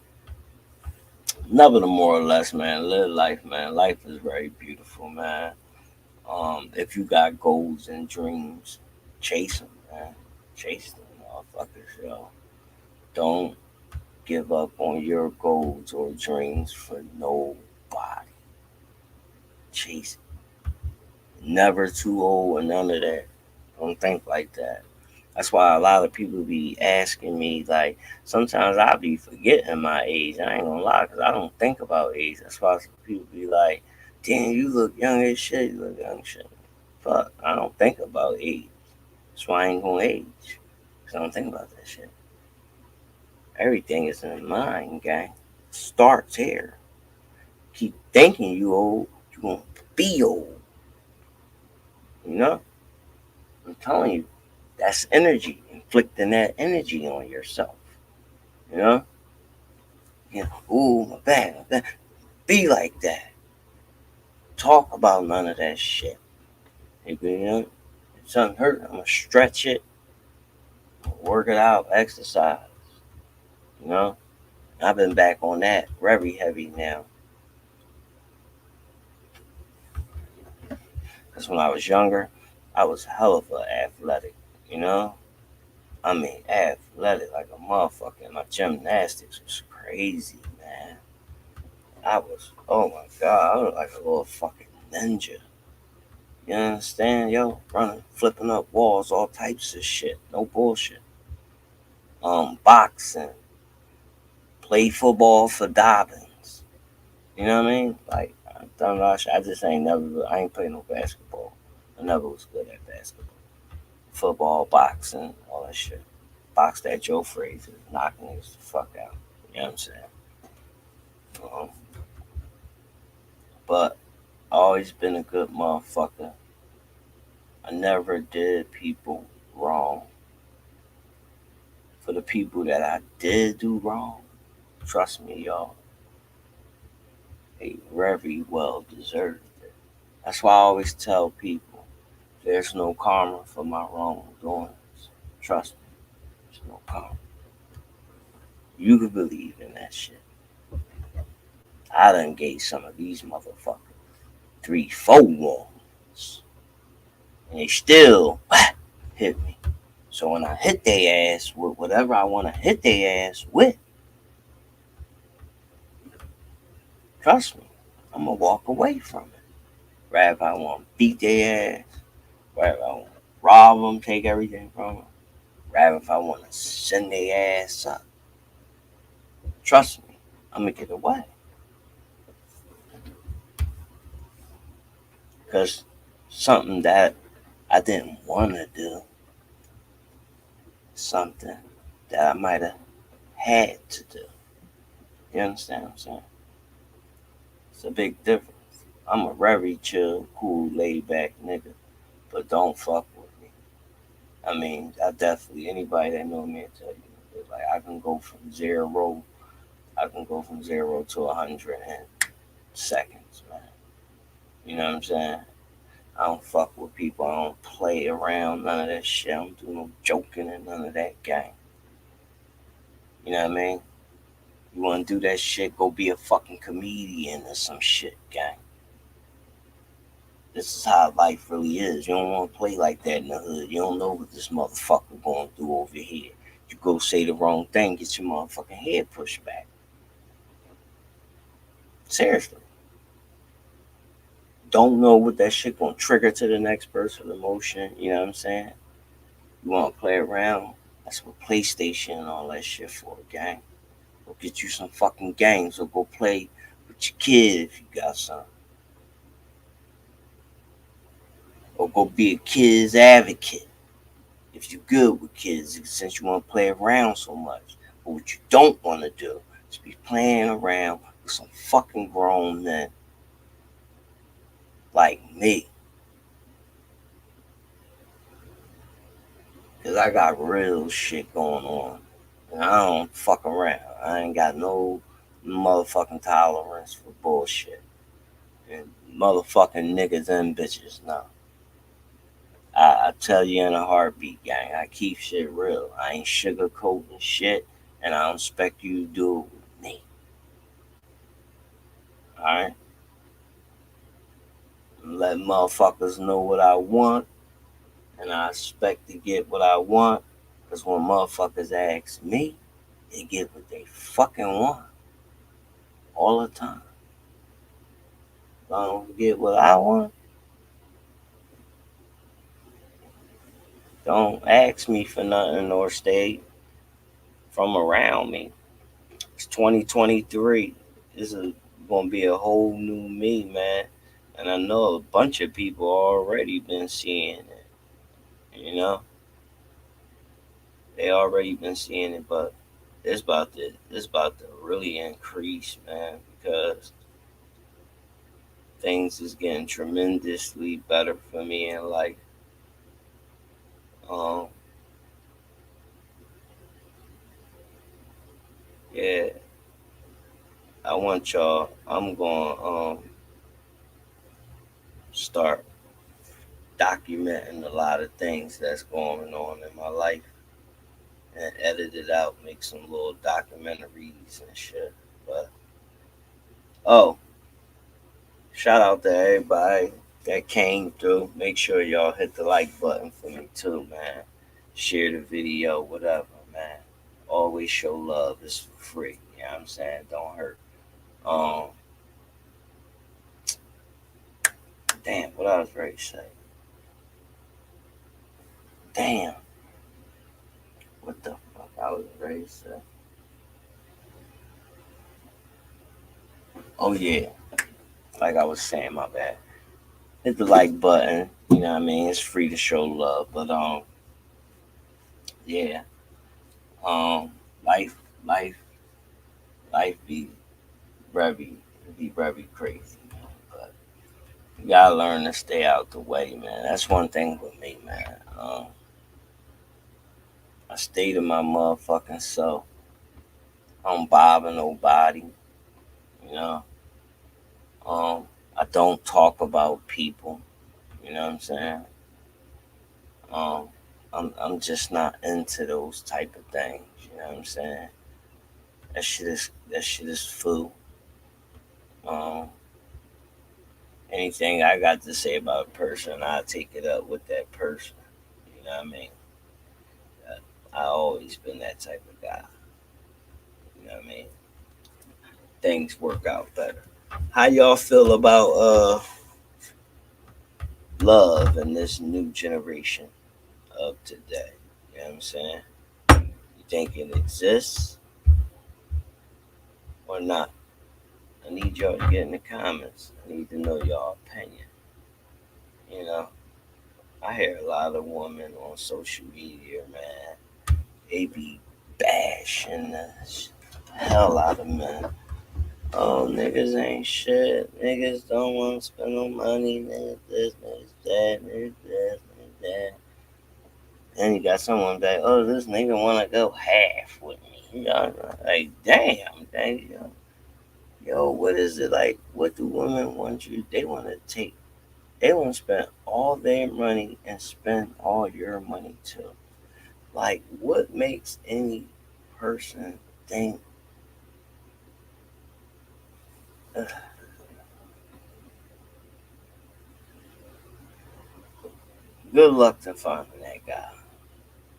never the more or less, man. Live life, man. Life is very beautiful, man. If you got goals and dreams, chase them, man. Chase them, motherfuckers, yo. Don't give up on your goals or dreams for nobody. Chase it. Never too old or none of that. Don't think like that. That's why a lot of people be asking me, like, sometimes I be forgetting my age. I ain't gonna lie, because I don't think about age. That's why some people be like, damn, you look young as shit. You look young as shit. Fuck, I don't think about age. That's why I ain't gonna age. Because I don't think about that shit. Everything is in the mind, gang. Starts here. Keep thinking you old, you gonna be old. You know? I'm telling you, that's energy. Inflicting that energy on yourself. You know? Ooh, my back, my back. Be like that. Talk about none of that shit. You know? If something hurt, I'm gonna stretch it, work it out, exercise. You know? I've been back on that very heavy now. Because when I was younger, I was hell of a athletic, you know? I mean, athletic like a motherfucker. My gymnastics was crazy, man. I was, oh my God, I was like a little fucking ninja. You understand, yo? Running, flipping up walls, all types of shit. No bullshit. Boxing, play football for Dobbins. You know what I mean? Like, I've done a lot of shit. I just ain't never, I ain't played no basketball. I never was good at basketball. Football, boxing, all that shit. Box that Joe Frazier, knocking niggas the fuck out. You know what I'm saying? Um, but I always been a good motherfucker. I never did people wrong. For the people that I did do wrong, trust me, y'all, they very well deserved it. That's why I always tell people there's no karma for my wrongdoings. Trust me, there's no karma. You can believe in that shit. I done gave some of these motherfuckers 3, 4 warnings, and they still hit me. So when I hit their ass with whatever I want to hit their ass with, trust me, I'm gonna walk away from it. Rather if I want to beat their ass, rather if I want to rob them, take everything from them, rather if I want to send their ass up. Trust me, I'm gonna get away. Because something that I didn't want to do, something that I might have had to do. You understand what I'm saying? It's a big difference. I'm a very chill, cool, laid back nigga, but don't fuck with me. I mean, I definitely, anybody that know me will tell you, like I can go from 0 to 100 in seconds, man. You know what I'm saying? I don't fuck with people. I don't play around, none of that shit. I don't do no joking and none of that gang. You know what I mean? You want to do that shit, go be a fucking comedian or some shit, gang. This is how life really is. You don't want to play like that in the hood. You don't know what this motherfucker going through over here. You go say the wrong thing, get your motherfucking head pushed back. Seriously. Don't know what that shit gonna trigger to the next person emotion. You know what I'm saying? You want to play around? That's what PlayStation and all that shit for, gang. Go get you some fucking games or go play with your kid if you got some. Or go be a kid's advocate if you good with kids, since you want to play around so much. But what you don't want to do is be playing around with some fucking grown men like me. Because I got real shit going on. And I don't fuck around. I ain't got no motherfucking tolerance for bullshit. And motherfucking niggas and bitches, no. I tell you in a heartbeat, gang. I keep shit real. I ain't sugarcoating shit, and I don't expect you to do it with me. Alright? Let motherfuckers know what I want, and I expect to get what I want. Because when motherfuckers ask me, they get what they fucking want. All the time. If I don't get what I want, don't ask me for nothing or stay from around me. It's 2023. This is gonna be a whole new me, man. And I know a bunch of people already been seeing it. You know, they already been seeing it, but it's about to really increase, man, because things is getting tremendously better for me in life. Um, yeah, I want y'all. I'm gonna start documenting a lot of things that's going on in my life and edit it out, make some little documentaries and shit. But oh, shout out to everybody that came through. Make sure y'all hit the like button for me too, man. Share the video, whatever, man. Always show love. It's free. You know what I'm saying? Don't hurt. Um, damn, what I was ready to say. Damn, what the fuck I was ready to say. Oh yeah, like I was saying, my bad. Hit the like button. You know what I mean? It's free to show love, but yeah. Um, life, life, life be very crazy, man. But you gotta learn to stay out the way, man. That's one thing with me, man. I stay to my motherfucking self. I don't bother nobody, you know. I don't talk about people, you know what I'm saying? Um, I'm just not into those type of things, you know what I'm saying? That shit is fool. Um, anything I got to say about a person, I take it up with that person. You know what I mean? I always been that type of guy. You know what I mean? Things work out better. How y'all feel about love in this new generation of today? You know what I'm saying? You think it exists or not? I need y'all to get in the comments. I need to know y'all opinion. You know, I hear a lot of women on social media, man. They be bashing the hell out of men. Oh, niggas ain't shit. Niggas don't want to spend no money. Niggas this, niggas that, niggas this, niggas that. And you got someone like, oh, this nigga want to go half with me. You know, like, damn, yo, what is it like? What do women want you? They want to take. They want to spend all their money and spend all your money too. Like, what makes any person think? Ugh, good luck to finding that guy.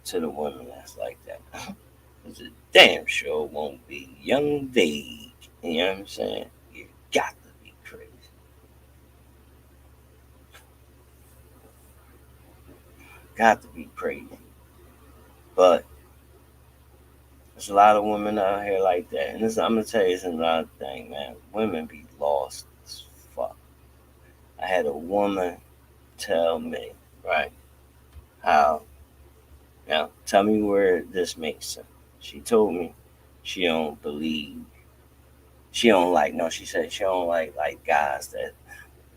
To the women that's like that. Cause it damn sure won't be young vague. You know what I'm saying? You got to be crazy. Got to be crazy. But there's a lot of women out here like that. And I'm gonna tell you it's another thing, man. Women be lost as fuck. I had a woman tell me, right, how now tell me where this makes sense. She told me she don't believe she don't like no, she said she don't like guys that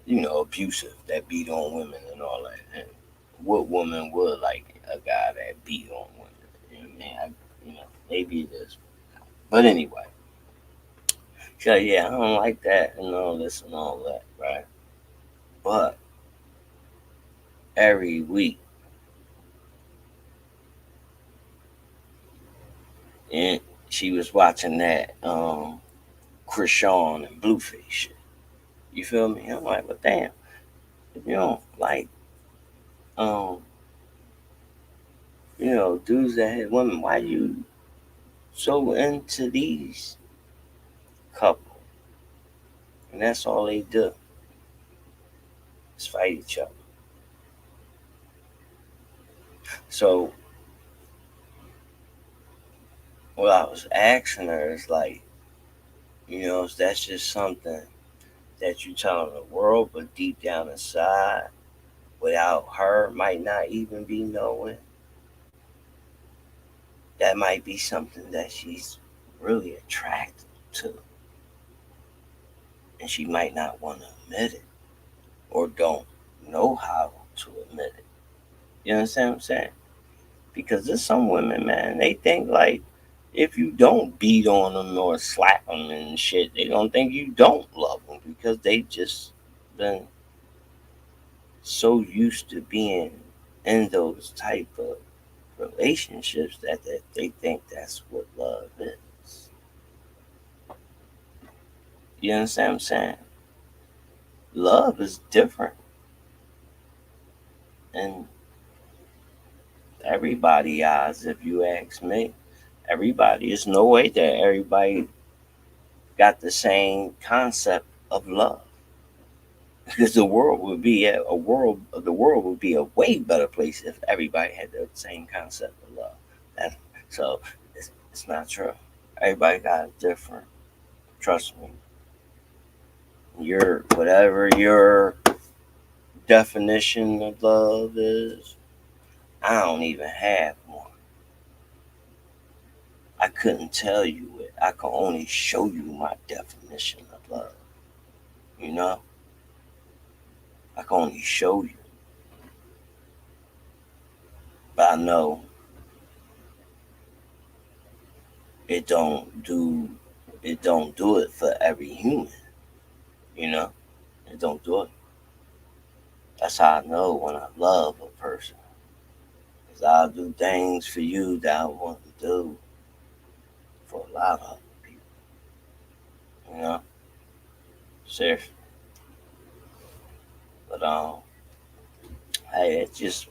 abusive, that beat on women and all that. And what woman would like a guy that beat on women? You know what I mean? Maybe it is. But anyway, she said, yeah, I don't like that and all this and all that, right? But every week she was watching that Krishan and Blueface shit. You feel me? I'm like, well, damn, if you don't like, um, dudes that hit women, why you so into these couple? And that's all they do is fight each other. So what I was asking her is like, that's just something that you telling the world, but deep down inside, without her, might not even be knowing. That might be something that she's really attracted to, and she might not want to admit it, or don't know how to admit it. You understand what I'm saying? Because there's some women, man, they think like if you don't beat on them or slap them and shit, they don't think you don't love them because they just been so used to being in those type of relationships that they think that's what love is. You understand what I'm saying? Love is different, and everybody eyes, if you ask me. Everybody, there's no way that everybody got the same concept of love. Because the world would be a way better place if everybody had the same concept of love. That, so it's not true. Everybody got a different. Trust me. Whatever your definition of love is, I don't even have one. I couldn't tell you it. I can only show you my definition of love. You know? I can only show you. But I know it don't do it for every human. You know? It don't do it. That's how I know when I love a person. Because I'll do things for you that I want to do for a lot of other people. You know? Seriously. But hey, it's just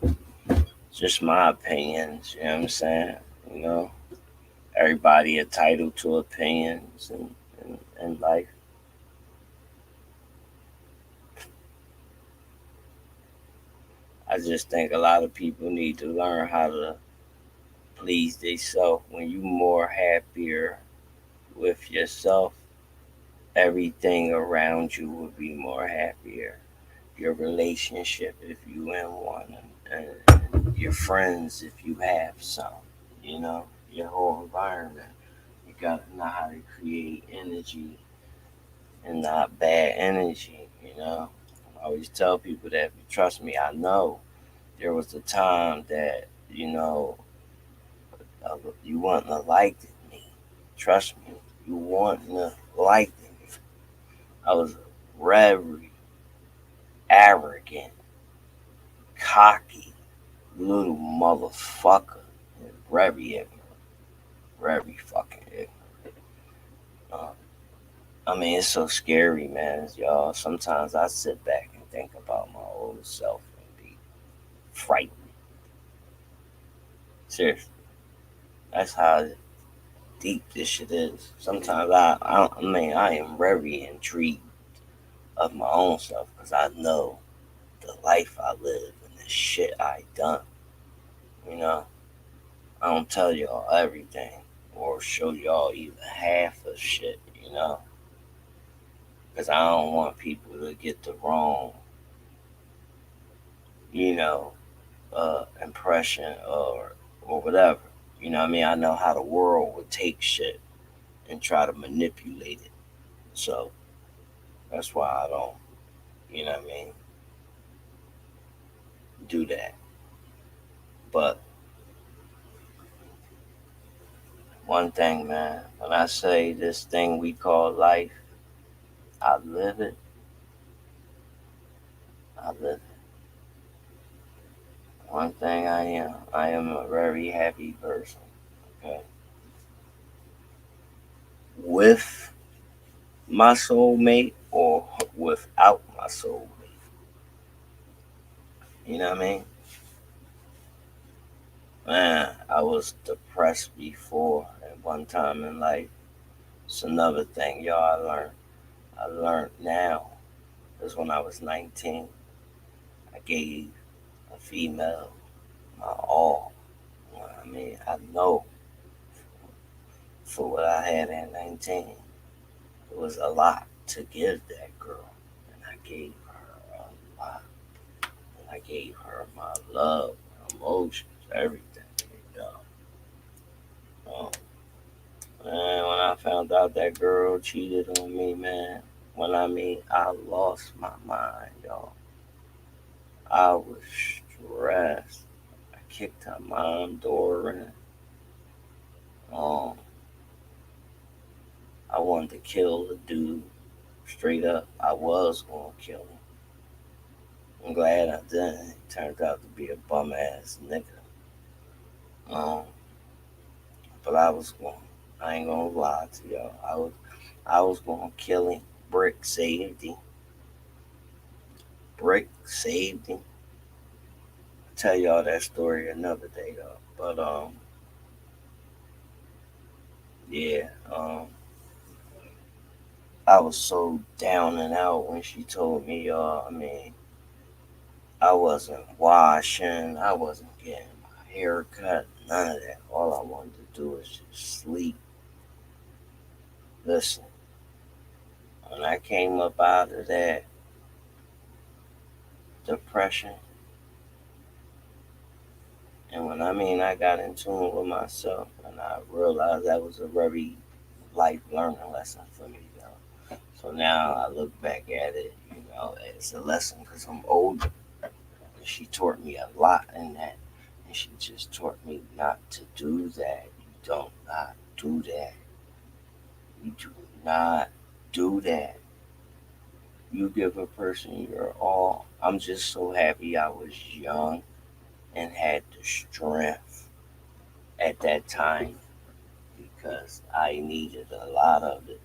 my opinions, you know what I'm saying? You know? Everybody entitled to opinions and life. I just think a lot of people need to learn how to please themselves. When you more happier with yourself, everything around you will be more happier. Your relationship, if you in one, and your friends, if you have some, your whole environment. You gotta know how to create energy and not bad energy. I always tell people that if you trust me, I know there was a time that, you wouldn't have liked me. Trust me, you wouldn't have liked me. I was very arrogant, cocky, little motherfucker. And very ignorant. Very fucking ignorant. Uh, I mean, it's so scary, man, y'all. Sometimes I sit back and think about my old self and be frightened. Seriously. That's how deep this shit is. Sometimes I am very intrigued of my own self because I know the life I live and the shit I done. You know, I don't tell y'all everything or show y'all even half of shit. Because I don't want people to get the wrong, you know, impression or whatever. You know what I mean? I know how the world would take shit and try to manipulate it. So that's why I don't, you know what I mean, do that. But one thing, man, when I say this thing we call life, I live it. I live it. One thing I am a very happy person. Okay. with my soulmate or without my soulmate. You know what I mean? Man, I was depressed before at one time in life. It's another thing, y'all. I learned now. Because when I was 19, I gave a female my all. You know what I mean? I know for what I had at 19, it was a lot to give that girl. And I gave her a lot. And I gave her my love, my emotions, everything. You know? And when I found out that girl cheated on me, man, I lost my mind, y'all. I was stressed. I kicked her mom door in. Um, I wanted to kill the dude straight up. I was gonna kill him. I'm glad I didn't. He turned out to be a bum ass nigga. Um, but I was going. I ain't gonna lie to y'all. I was gonna kill him. Brick saved him. Brick saved him. I'll tell y'all that story another day though. But yeah. I was so down and out when she told me, y'all. I mean, I wasn't washing. I wasn't getting my hair cut. None of that. All I wanted to do was just sleep. Listen, when I came up out of that depression, and when I got in tune with myself, and I realized that was a very life learning lesson for me, though. So now I look back at it, as a lesson because I'm older. She taught me a lot in that, and she just taught me not to do that. You don't not do that. You do not do that. You give a person your all. I'm just so happy I was young and had the strength at that time because I needed a lot of it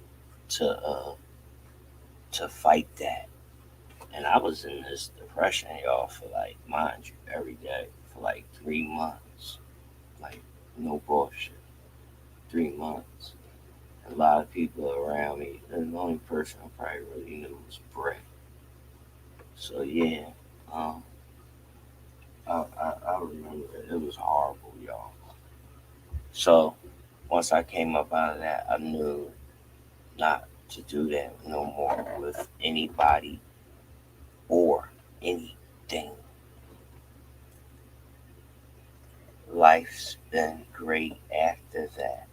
to fight that. And I was in this depression, y'all, for like, mind you, every day for like 3 months. Like, no bullshit. 3 months. A lot of people around me. The only person I probably really knew was Brett. So yeah, um, I remember it was horrible, y'all. So once I came up out of that, I knew not to do that no more with anybody or anything. Life's been great after that.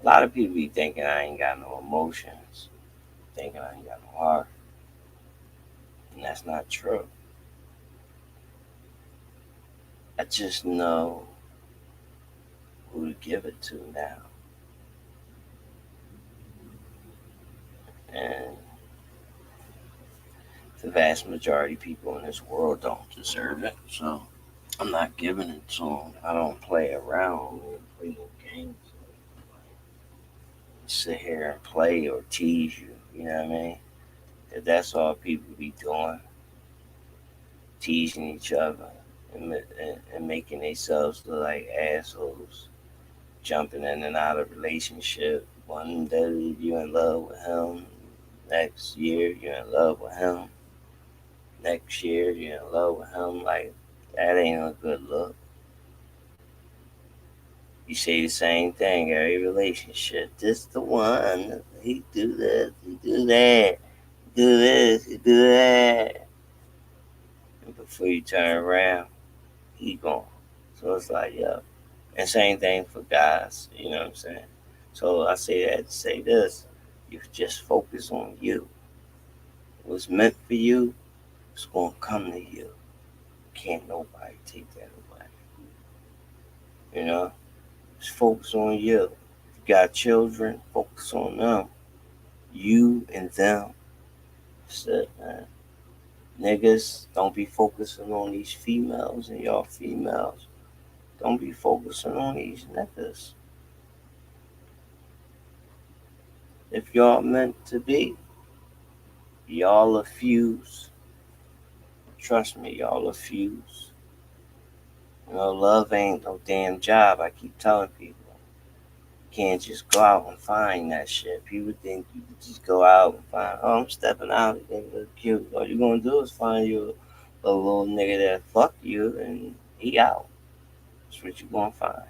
A lot of people be thinking I ain't got no emotions, thinking I ain't got no heart, and that's not true. I just know who to give it to now. And the vast majority of people in this world don't deserve it. So I'm not giving it to them. I don't play around or play no games. Sit here and play or tease you. You know what I mean? That's all people be doing. Teasing each other and making themselves look like assholes. Jumping in and out of relationship. One day you're in love with him. Next year you're in love with him. Next year you're in love with him. Like, that ain't a good look. You say the same thing every relationship. This the one. He do this. He do that. He do this. He do that. And before you turn around, he gone. So it's like, yeah. And same thing for guys. You know what I'm saying? So I say that to say this. You just focus on you. What's meant for you, it's gonna come to you. Can't nobody take that away. You know? Just focus on you. If you got children, focus on them. You and them. That's it, man. Niggas, don't be focusing on these females, and y'all females, don't be focusing on these niggas. If y'all meant to be, y'all a fuse. Trust me, y'all a fuse. Love ain't no damn job. I keep telling people. Can't just go out and find that shit. People think you can just go out and find, oh, I'm stepping out, you think look cute. All you're gonna do is find you a little nigga that fuck you and he out. That's what you gonna find.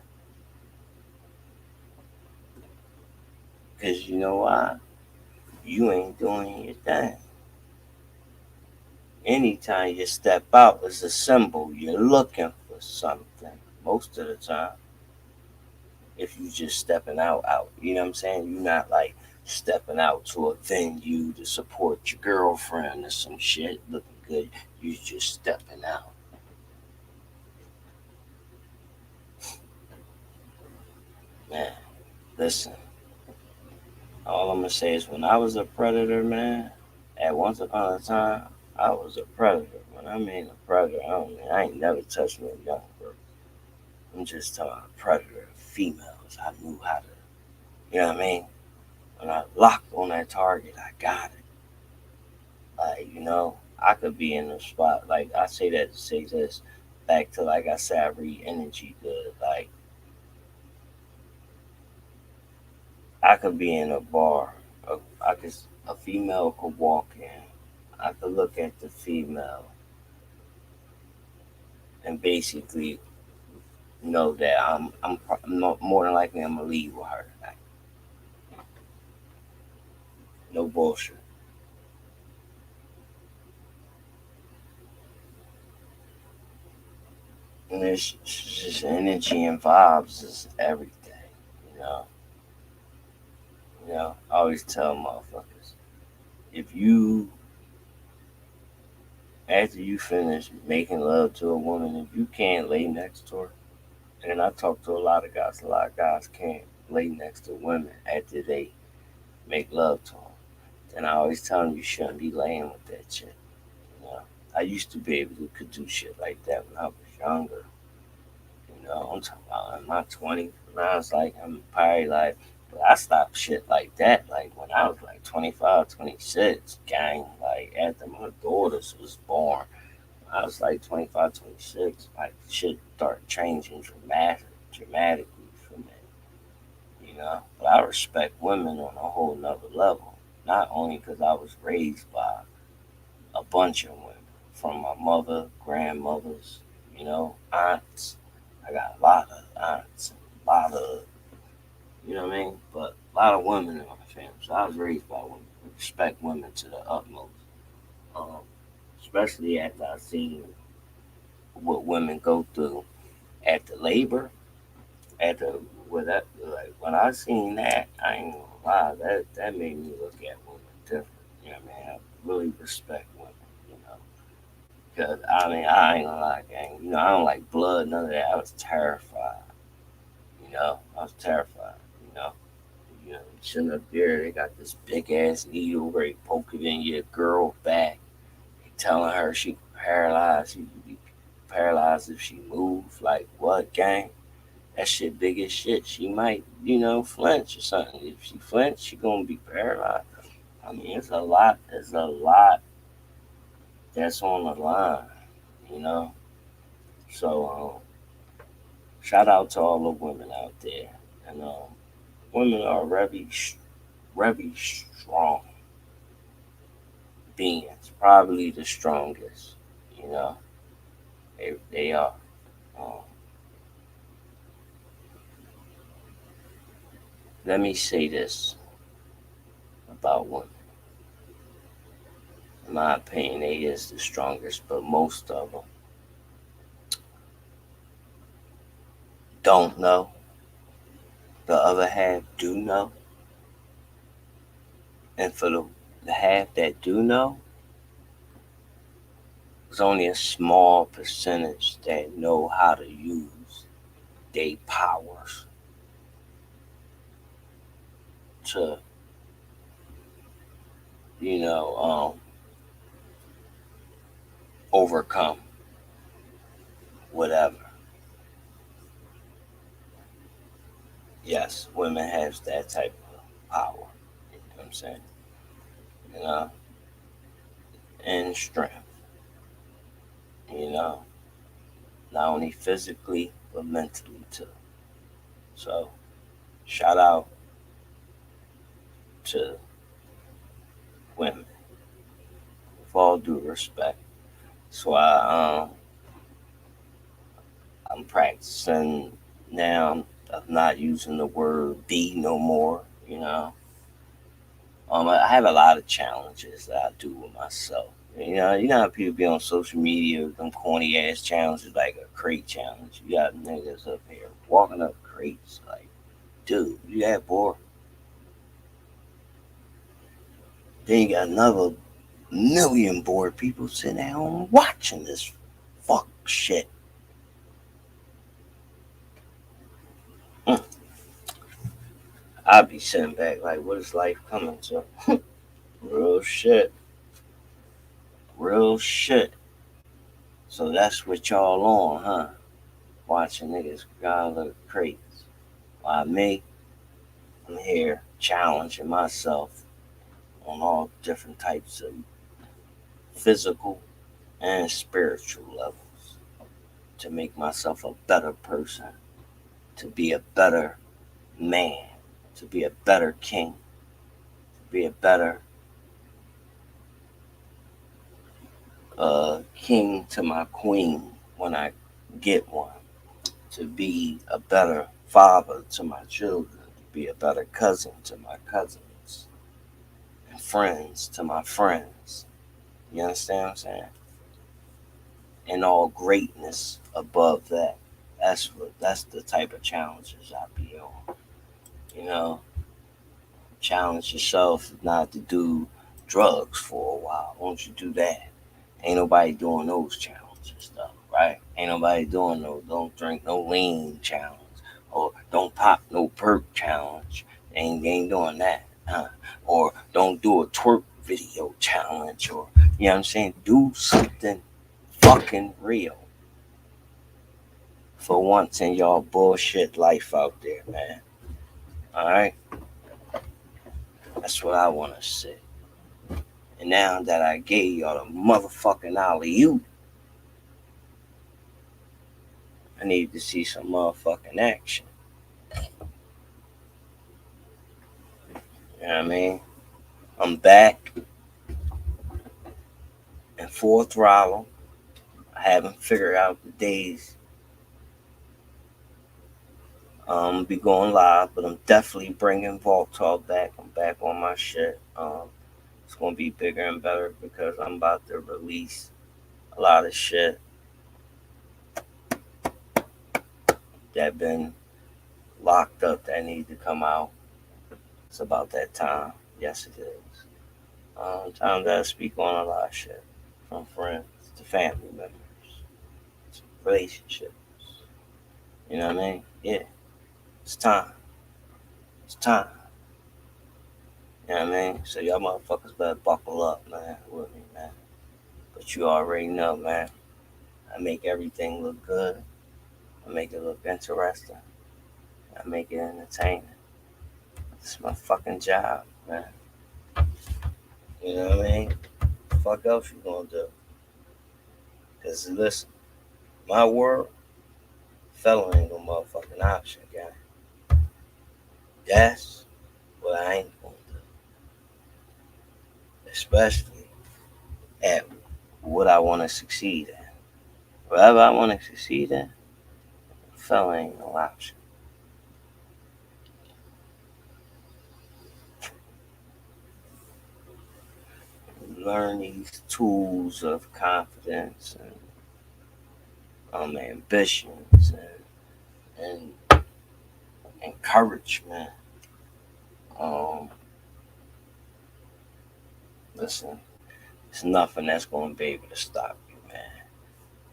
Cause you know why? You ain't doing your thing. Anytime you step out is a symbol. You're looking for something. Most of the time. If you just stepping out. You know what I'm saying? You're not like stepping out to a venue to support your girlfriend or some shit looking good. You just stepping out. Man, listen. All I'm gonna say is when I was a predator, man, at once upon a time, I was a predator. When I mean a predator, I ain't never touched no young girl. I'm just talking about predator females. I knew how to, you know what I mean? When I locked on that target, I got it. Like, I could be in a spot, like, I say that to say this, back to, like I said, I read energy good. Like, I could be in a bar, a female could walk in, I could look at the female and basically know that more than likely I'm gonna leave with her tonight. No bullshit. And it's just energy and vibes is everything, you know. I always tell motherfuckers, if you, after you finish making love to a woman, if you can't lay next to her, and I talk to a lot of guys can't lay next to women after they make love to them, then I always tell them you shouldn't be laying with that shit. You know, I used to be able to could do shit like that when I was younger. I'm talking about in my 20s. When I was like, I'm probably like, but I stopped shit like that. Like when I was like 25, 26, gang. Like after my daughters was born, I was like 25, 26. Like shit started changing dramatically for me. But I respect women on a whole nother level. Not only because I was raised by a bunch of women, from my mother, grandmothers, aunts. I got a lot of aunts, a lot of, you know what I mean? But a lot of women in my family. So I was raised by women. I respect women to the utmost. Um, Especially after I seen what women go through at the labor, at the with that, like when I seen that, I ain't gonna lie, that made me look at women different. You know what I mean? I really respect women, you know. Cause I mean, I ain't gonna lie, gang. I don't like blood, none of that. I was terrified. I was terrified. You know, sitting up there, they got this big ass needle where they poke it in your girl back, telling her she paralyzed. She could be paralyzed if she moves. Like what, gang? That shit big as shit. She might, flinch or something. If she flinch, she gonna be paralyzed. I mean, it's a lot. There's a lot that's on the line. You know. So shout out to all the women out there. And women are very strong beings. Probably the strongest. You know. They are. Um, Let me say this about women. In my opinion, they is the strongest, but most of them don't know. The other half do know. And for the half that do know, there's only a small percentage that know how to use their powers to, you know, overcome whatever. Yes, women have that type of power. I'm saying? You know, and strength. You know, not only physically but mentally too. So, shout out to women with all due respect. So I'm practicing now of not using the word "be" no more. You know, I have a lot of challenges that I do with myself. You know how people be on social media with them corny ass challenges like a crate challenge. You got niggas up here walking up crates like, dude, you that bored? Then you got another million bored people sitting at home watching this fuck shit. I'd be sitting back like, what is life coming to? Real shit. Real shit. So that's what y'all on, huh? Watching niggas grind little crates. While me, I'm here challenging myself on all different types of physical and spiritual levels to make myself a better person, to be a better man, to be a better king, to be a better king to my queen when I get one, to be a better father to my children, to be a better cousin to my cousins, and friends to my friends. You understand what I'm saying? And all greatness above that. That's the type of challenges I be on. You know, challenge yourself not to do drugs for a while. Won't you do that? Ain't nobody doing those challenges though, right? Ain't nobody doing no don't drink no lean challenge or don't pop no perk challenge. Ain't doing that. Or don't do a twerk video challenge or you know what I'm saying? Do something fucking real for once in y'all bullshit life out there, man. Alright? That's what I wanna say. And now that I gave y'all the motherfucking alley-oop, I need to see some motherfucking action. You know what I mean? I'm back in full throttle. I haven't figured out the days be going live, but I'm definitely bringing Vault Talk back. I'm back on my shit. It's gonna be bigger and better because I'm about to release a lot of shit that been locked up that need to come out. It's about that time. Yes, it is. Time that I speak on a lot of shit from friends to family members, to relationships. You know what I mean? Yeah, it's time. It's time. You know what I mean? So y'all motherfuckers better buckle up, man, with me, man. But you already know, man. I make everything look good. I make it look interesting. I make it entertaining. It's my fucking job, man. You know what I mean? Fuck else you gonna do? Cause listen, my world, fella ain't no motherfucking option, guy. That's what I ain't gonna do. Especially at what I want to succeed at. Whatever I want to succeed at, fella ain't no option. Learn these tools of confidence and ambitions and encouragement. Listen, it's nothing that's going to be able to stop you, man.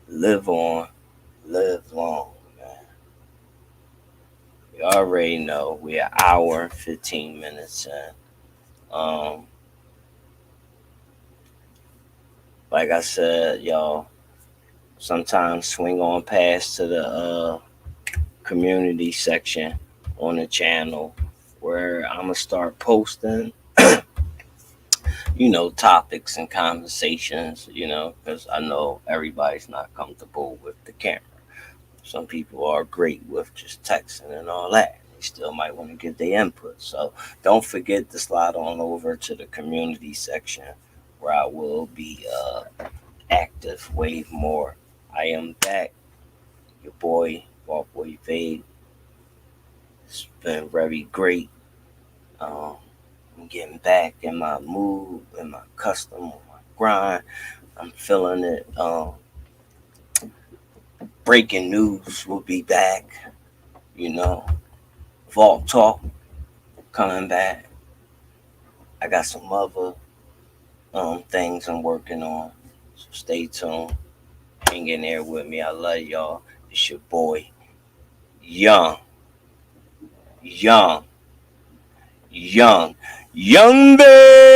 Live on, live long, man. You already know we're an hour and 15 minutes in. Like I said, y'all, sometimes swing on past to the community section on the channel where I'm going to start posting topics and conversations, because I know everybody's not comfortable with the camera. Some people are great with just texting and all that. They still might want to give their input. So don't forget to slide on over to the community section where I will be active way more. I am back, your boy, Walkboy Fade. It's been very great. Um, I'm getting back in my mood, in my custom, on my grind. I'm feeling it. Breaking news will be back. You know, Vault Talk coming back. I got some other things I'm working on. So stay tuned. Hang in there with me. I love y'all. It's your boy, Young, Young, Young, Young Bear.